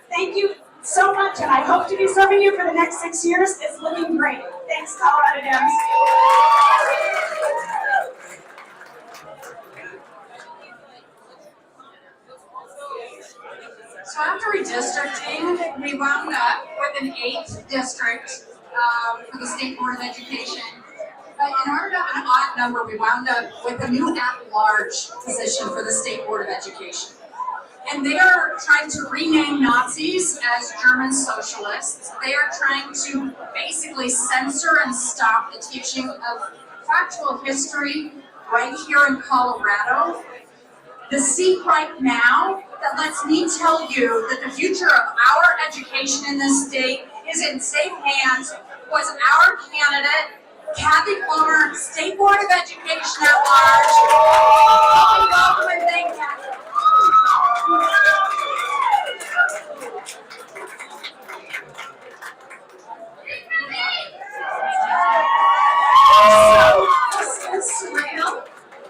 Thank you so much, and I hope to be serving you for the next 6 years. It's looking great. Thanks, Colorado Dems. So after redistricting, we wound up with an 8th district for the State Board of Education. But in order to have an odd number, we wound up with a new at-large position for the State Board of Education. And they are trying to rename Nazis as German socialists. They are trying to basically censor and stop the teaching of factual history right here in Colorado. The seat right now that lets me tell you that the future of our education in this state is in safe hands was our candidate, Kathy Palmer, State Board of Education at large. Welcome and thank Kathy. So, this is surreal.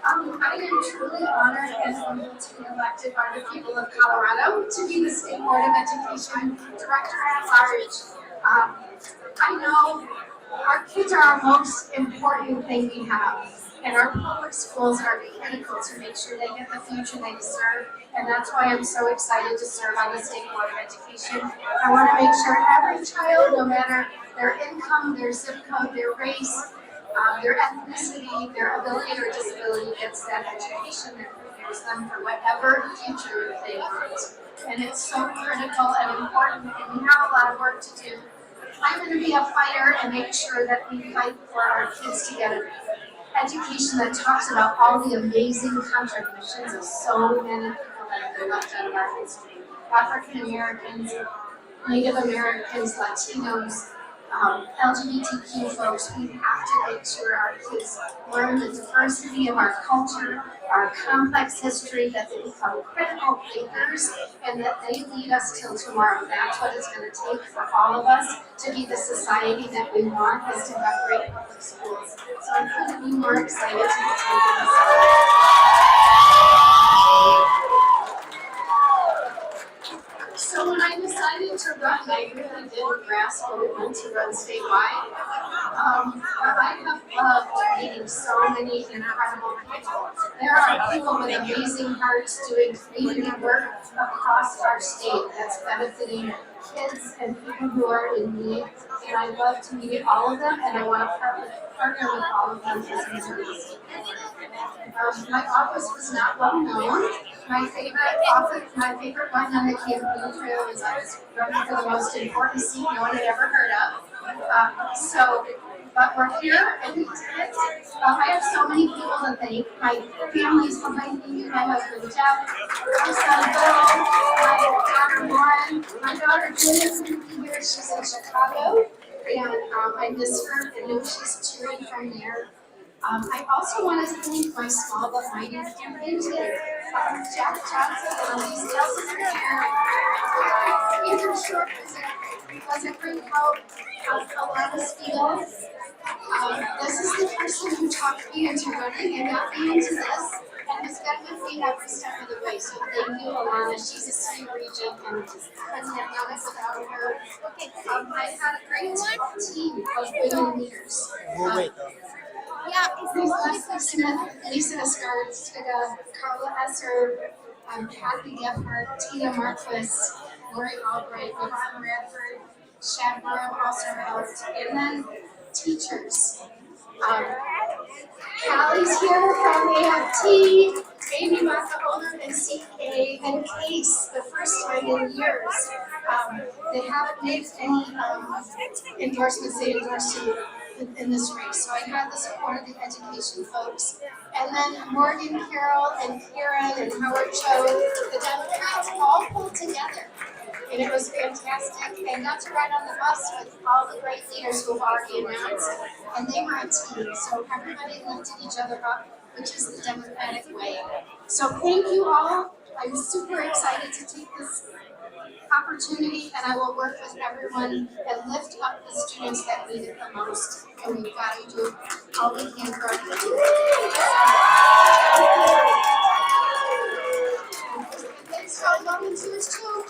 I am truly honored and humbled to be elected by the people of Colorado to be the State Board of Education Director at large. I know our kids are our most important thing we have, and our public schools are critical to make sure they get the future they deserve, and that's why I'm so excited to serve on the State Board of Education. I want to make sure every child, no matter their income, their zip code, their race, their ethnicity, their ability or disability, gets that education that prepares them for whatever future they want. And it's so critical and important, and we have a lot of work to do. I'm going to be a fighter and make sure that we fight for our kids to get an education that talks about all the amazing contributions of so many people that have been left out of our history. African Americans, Native Americans, Latinos, LGBTQ folks, we have to make sure our kids learn the diversity of our culture, our complex history, that they become critical thinkers, and that they lead us till tomorrow. That's what it's going to take for all of us to be the society that we want, is to have great public schools. So I couldn't be more excited to be taking this on. So when I decided to run, I really didn't grasp what it meant to run statewide. But I have loved meeting so many incredible people. There are people with amazing hearts doing community work across our state that's benefiting kids and people who are in need. And I love to meet all of them, and I want to partner with all of them as members. My office was not well known. My favorite one on the campaign trail was I was running for the most important seat no one had ever heard of. But we're here and we did it. I have so many people to thank. My family's behind me, my husband Jeff, my son Bill, my daughter Lauren, my daughter Judith, who's here, she's in Chicago, and I miss her, and know she's cheering from there. I also want to thank my small but mighty campaign team, Jack Johnson and Elise Nelson are here. Andrew Short was a great help. Alana Spiegel. This is the person who talked me into running and got me into this, and has been with me every step of the way. So thank you, Alana. She's a sweet Regent, and couldn't have done it without her. I've had a great team of women leaders. Leslie Smith, Lisa Escarstiga, Carla Esser, Kathy Gephardt, Tina Marquis, Lori Albright, Yvonne Radford, Shad Morrow also helped, and then teachers. Callie's here from AFT, Amy Mata-Owner and CK, and Case, the first time in years. They haven't made any endorsements, they endorsed in this race. So I had the support of the education folks. And then Morgan, Carroll, and Karen, and Howard Cho, the Democrats all pulled together. And it was fantastic. I got to ride on the bus with all the great leaders who have already announced, and they were a team. So everybody lifted each other up, which is the Democratic way. So thank you all. I'm super excited to take this opportunity, and I will work with everyone and lift up the students that need it the most. And we've got to do all we can for our kids. Thanks for loving to us too.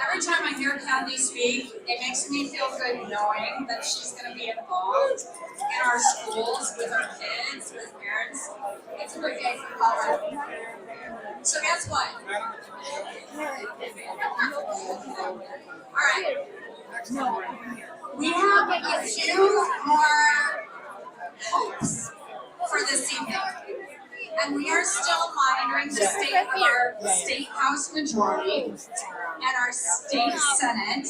Every time I hear Kathy speak, it makes me feel good knowing that she's going to be involved in our schools, with our kids, with parents. It's a good day for Colorado. So guess what? All right. We have a few more hopes for this evening. And we are still monitoring the state of our state house majority and our state senate,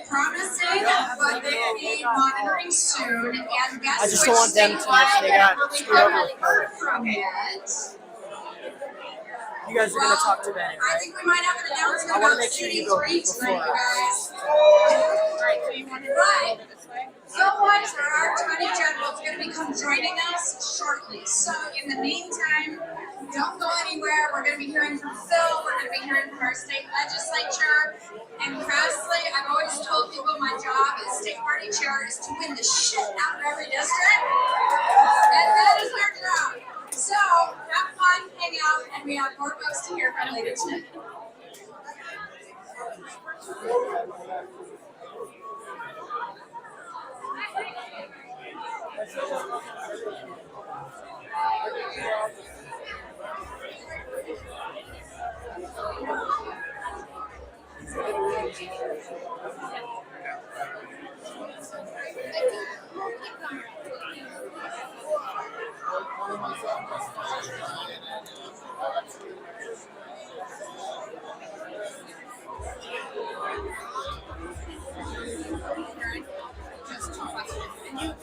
promising, but they will be monitoring soon. And guess I just which don't want them to miss. They got we haven't heard from yet. You guys are going to talk to Bennett, I right? think we might have an announcement I want to about make sure you go CD3 tonight, before you guys. Right. Phil Weiser, our Attorney General, is going to become joining us shortly. So in the meantime, don't go anywhere. We're going to be hearing from Phil. We're going to be hearing from our state legislature. And crassly, I've always told people my job as state party chair is to win the shit out of every district. And that is our job. So have fun, hang out, and we have more folks to hear from later tonight. Just two questions. And you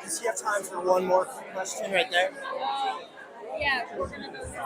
Does he have time for one more question right there? Yeah, we're gonna go this way.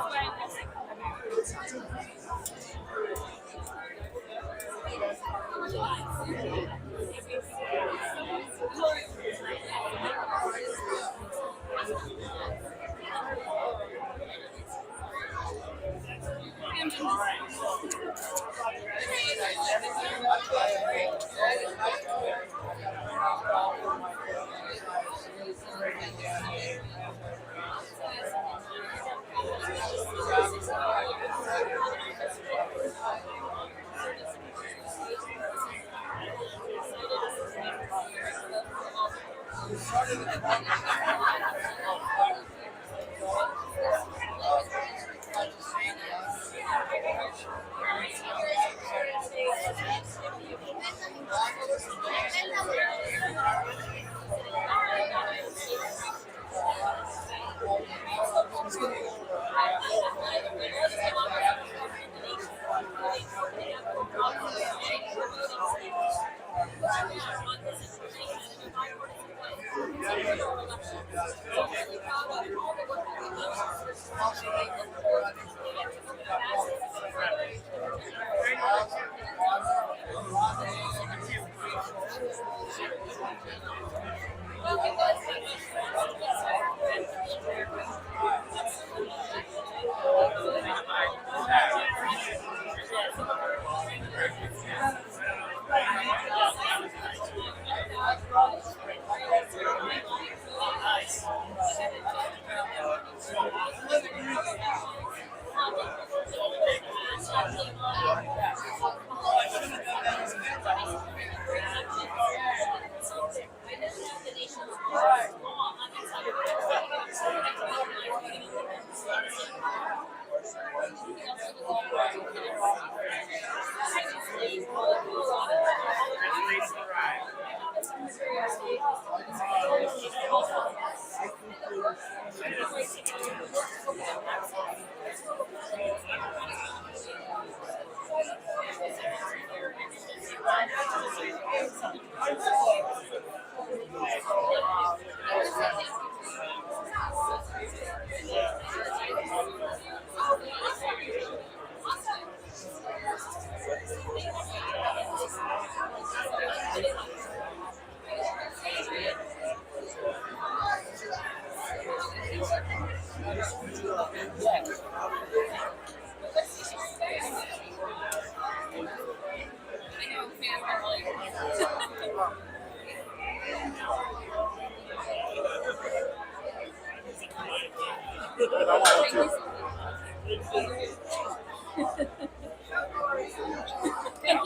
Thank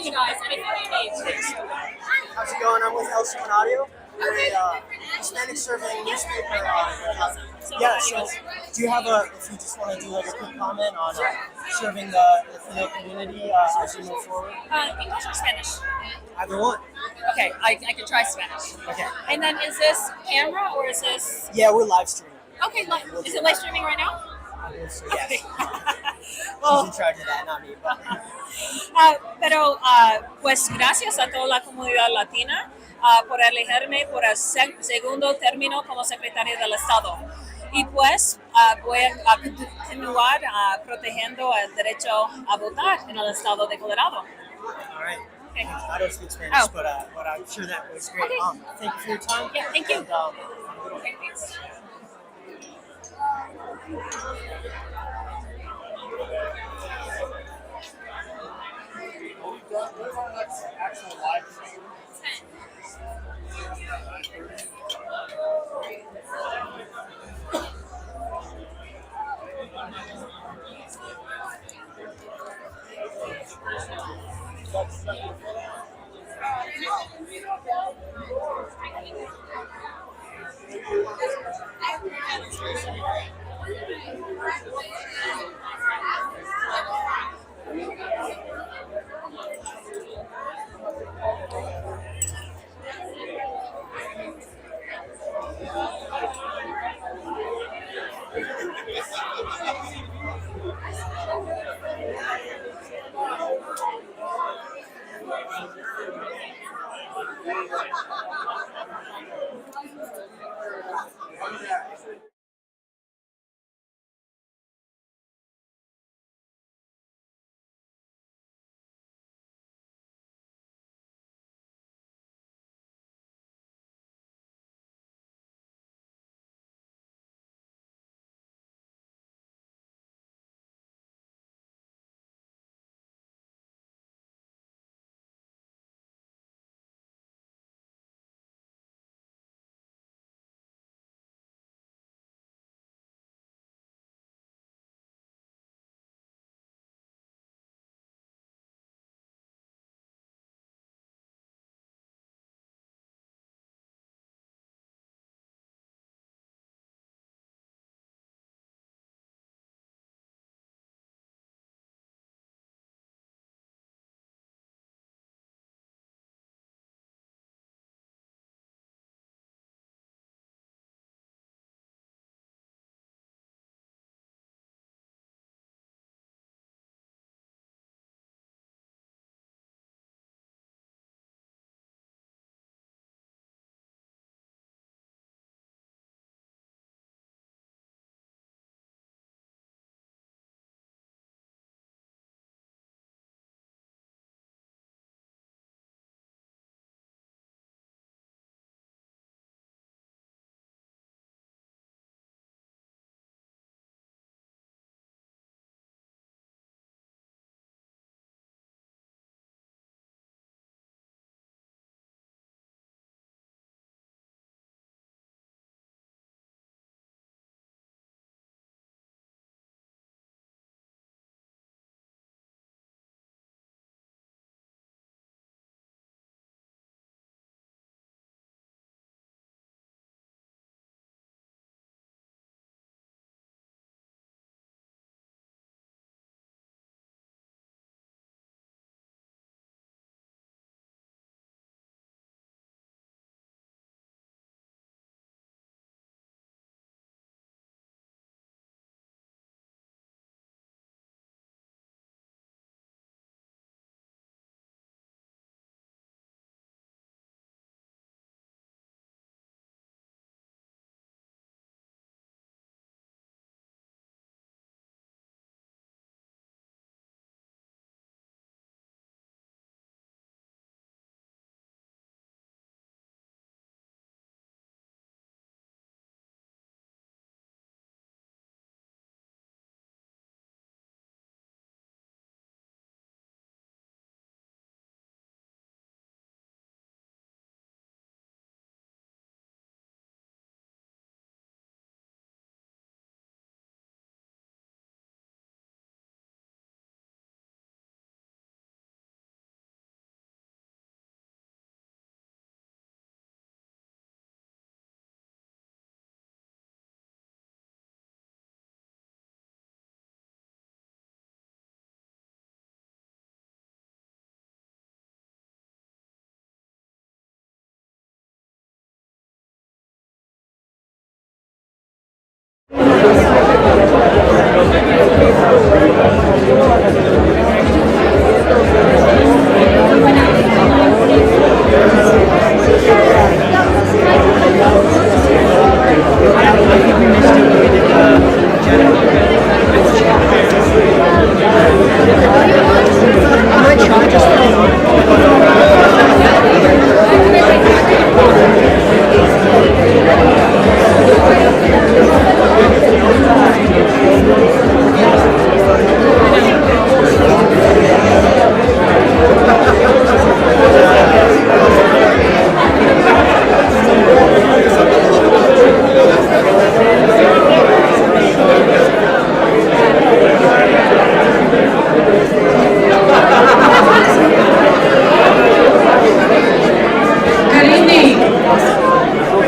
you guys. Anything you need. How's it going? I'm with El Audio. We're a Hispanic surveying newspaper. Yeah, so do you have if you just want to do like a quick comment on serving the Latino community as you move forward? English or Spanish? Either one. Okay, I can try Spanish. Okay. And then is this camera or is this? Yeah, we're live streaming. Okay, is it live streaming right now? So yes. Well, she's in charge of that, not me. But. Pero pues gracias a toda la comunidad latina por elegirme por el segundo término como secretaria del Estado. Y pues voy a continuar protegiendo el derecho a votar en el Estado de Colorado. All right. Okay. I don't speak Spanish, but I'm sure that was great. Okay. Thank you for your time. Yeah, thank you. And, Okay, thanks. Where's our next actual live stream?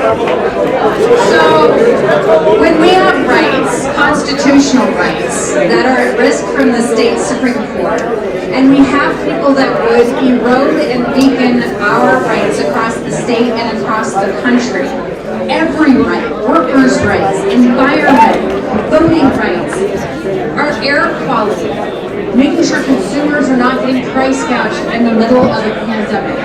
So, when we have rights, constitutional rights, that are at risk from the state Supreme Court, and we have people that would erode and weaken our rights across the state and across the country, every right, workers' rights, environment, voting rights, our air quality, making sure consumers are not getting price gouged in the middle of a pandemic.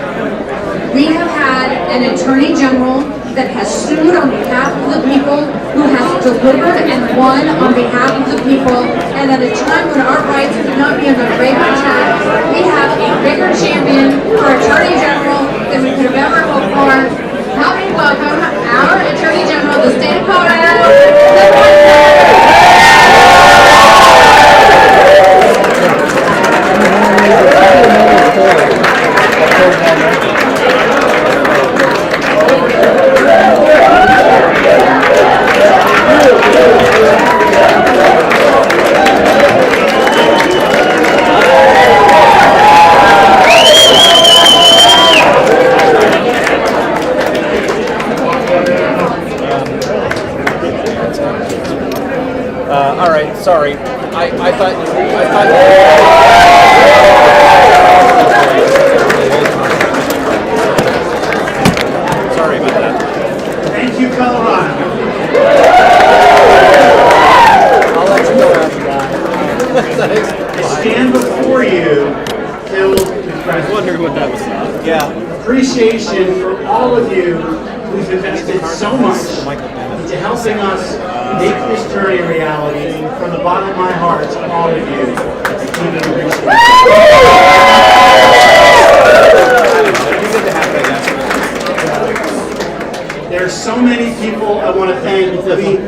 We have had an attorney general that has sued on behalf of the people, who has delivered and won on behalf of the people, and at a time when our rights could not be under greater attack, we have a bigger champion for attorney general than we could have ever hoped for. Help me welcome our attorney general of the state of Colorado, all right, sorry. I thought. Sorry about that. Thank you, Colorado. I'll let you go after that. I stand before you filled with gratitude. I wondered what that was about. Yeah. Appreciation for all of you who've invested so much into helping us make this journey a reality. From the bottom of my heart to all of you, I truly appreciate it. There's so many people I want to thank. We'll be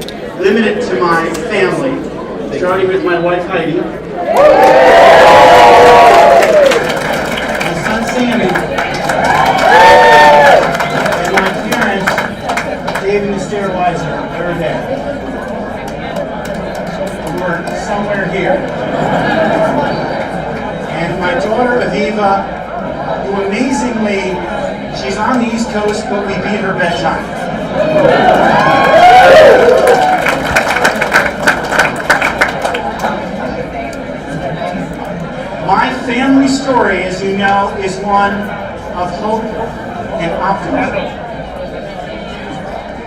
limited to my family, starting with my wife Heidi, my son Sammy, and my parents, Dave and Esther Weiser. They're there. We're somewhere here. And my daughter Aviva, who amazingly, she's on the East Coast, but we beat her bedtime. My family story, as you know, is one of hope and optimism.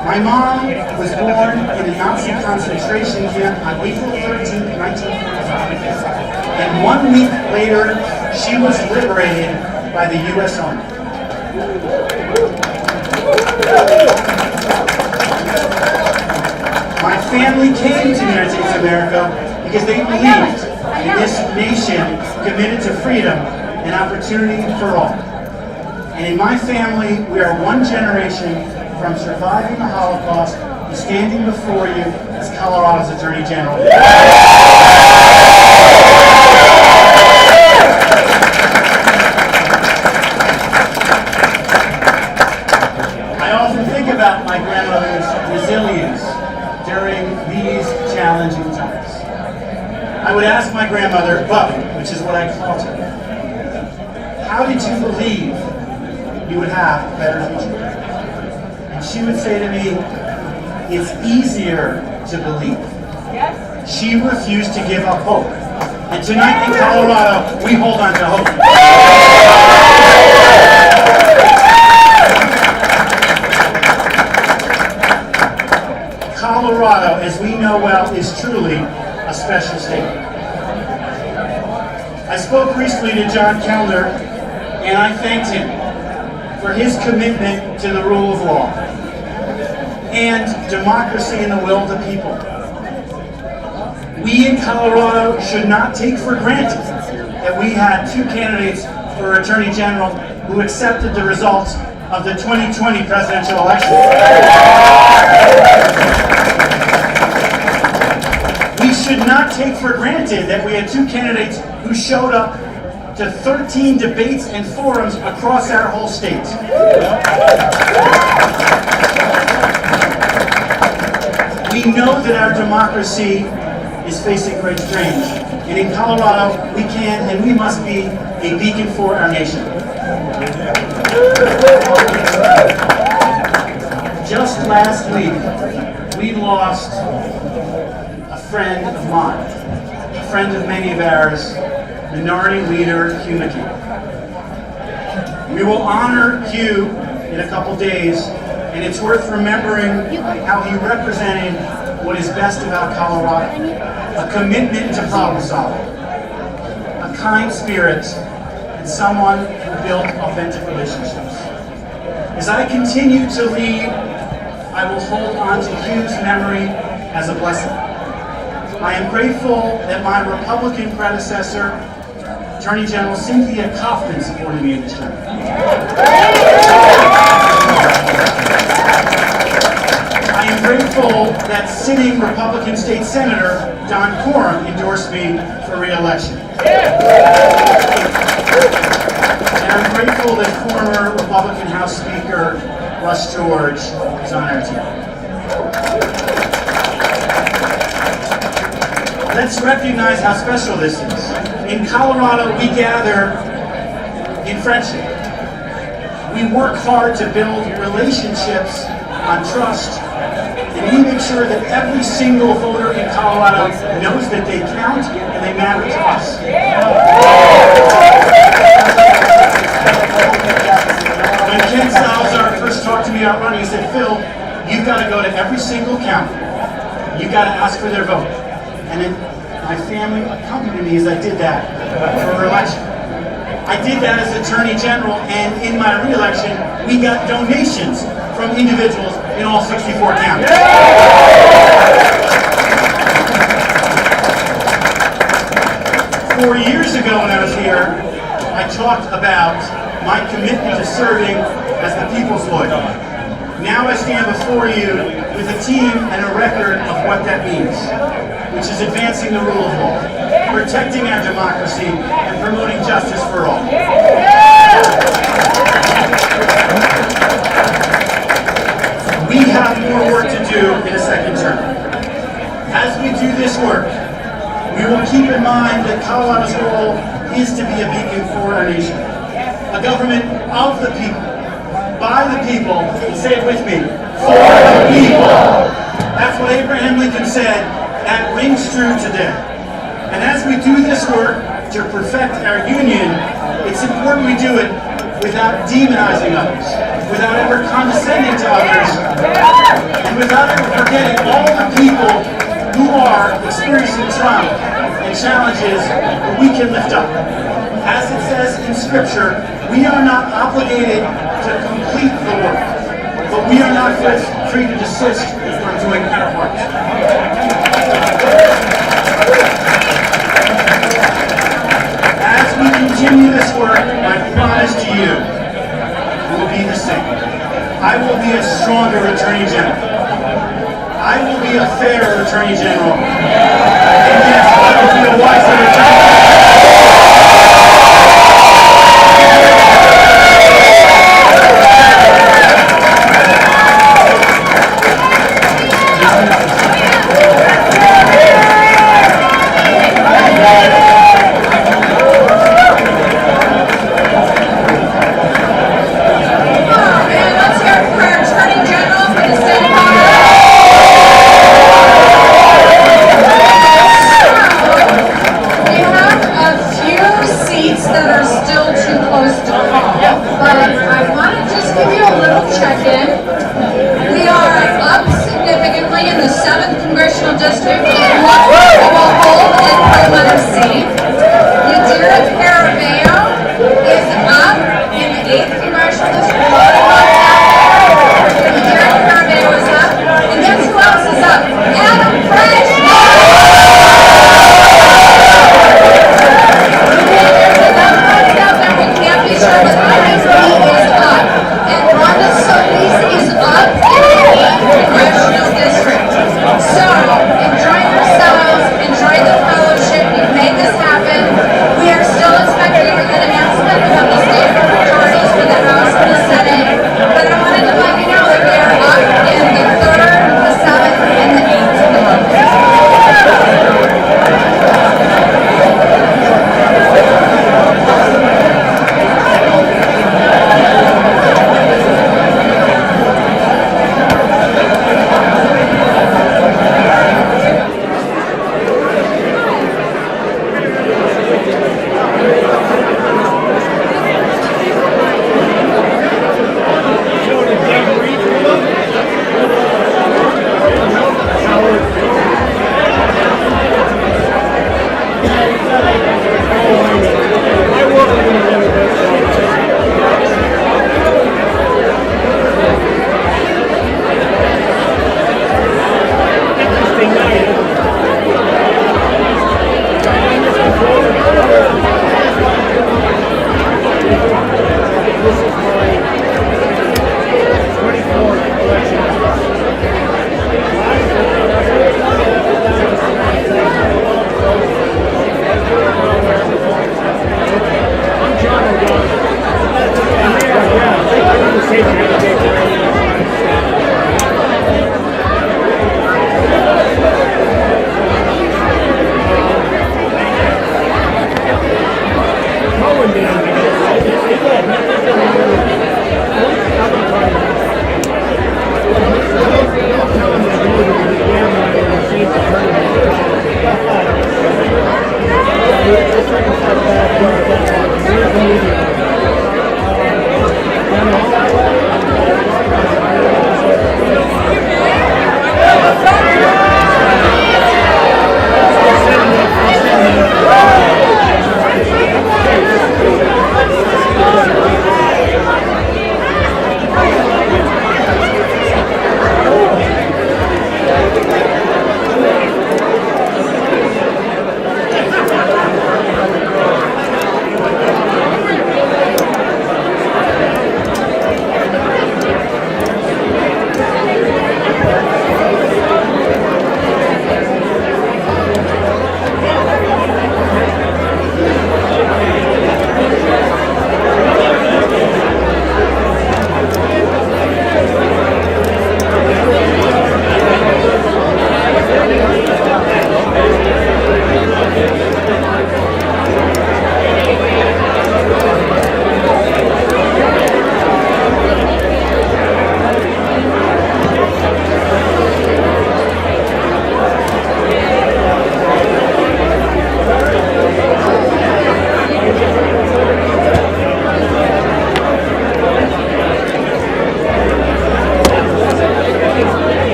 My mom was born in a Nazi concentration camp on April 13, 1945. And 1 week later, she was liberated by the U.S. Army. My family came to the United States of America because they believed in this nation committed to freedom and opportunity for all. And in my family, we are one generation from surviving the Holocaust and standing before you as Colorado's Attorney General. I often think about my grandmother's resilience during these challenging times. I would ask my grandmother, Bubby, which is what I called her, how did you believe you would have a better future? And she would say to me, it's easier to believe. She refused to give up hope. And tonight in Colorado, we hold on to hope. Colorado, as we know well, is truly a special state. I spoke recently to John Kellner, and I thanked him for his commitment to the rule of law and democracy and the will of the people. We in Colorado should not take for granted that we had two candidates for Attorney General who accepted the results of the 2020 presidential election. We should not take for granted that we had two candidates who showed up to 13 debates and forums across our whole state. We know that our democracy is facing great strain, and in Colorado, we can and we must be a beacon for our nation. Just last week, we lost a friend of mine, a friend of many of ours, Minority Leader Hugh McKee. We will honor Hugh in a couple days, and it's worth remembering how he represented what is best about Colorado: a commitment to problem solving, a kind spirit, and someone who built authentic relationships. As I continue to lead, I will hold on to Hugh's memory as a blessing. I am grateful that my Republican predecessor, Attorney General Cynthia Kaufman, supported me in this journey. I am grateful that sitting Republican State Senator Don Coram endorsed me for re-election. And I'm grateful that former Republican House Speaker Russ George is on our team. Let's recognize how special this is. In Colorado, we gather in friendship. We work hard to build relationships on trust, and we make sure that every single voter in Colorado knows that they count and they matter to us. When Ken Salazar first talked to me about running, he said, "Phil, you've got to go to every single county. You've got to ask for their vote." And then my family accompanied me as I did that for re-election. I did that as Attorney General, and in my re-election, we got donations from individuals in all 64 counties. 4 years ago when I was here, I talked about my commitment to serving as the people's lawyer. Now I stand before you with a team and a record of what that means, which is advancing the rule of law, protecting our democracy, and promoting justice for all. We have more work to do in a second term. As we do this work, we will keep in mind that Colorado's goal is to be a beacon for our nation, a government of the people, by the people, and say it with me, for the people. That's what Abraham Lincoln said. That rings true today. And as we do this work to perfect our union, it's important we do it without demonizing others, without ever condescending to others, and without ever forgetting all the people who are experiencing trauma and challenges that we can lift up. As it says in Scripture, we are not obligated to complete the work, but we are not free to desist from doing our part. As we continue this work, my promise to you will be the same. I will be a stronger Attorney General. I will be a fairer Attorney General. And yes, I will be a wiser Attorney General. Congressional district, and what we will hold in Pro Letter C. Yadira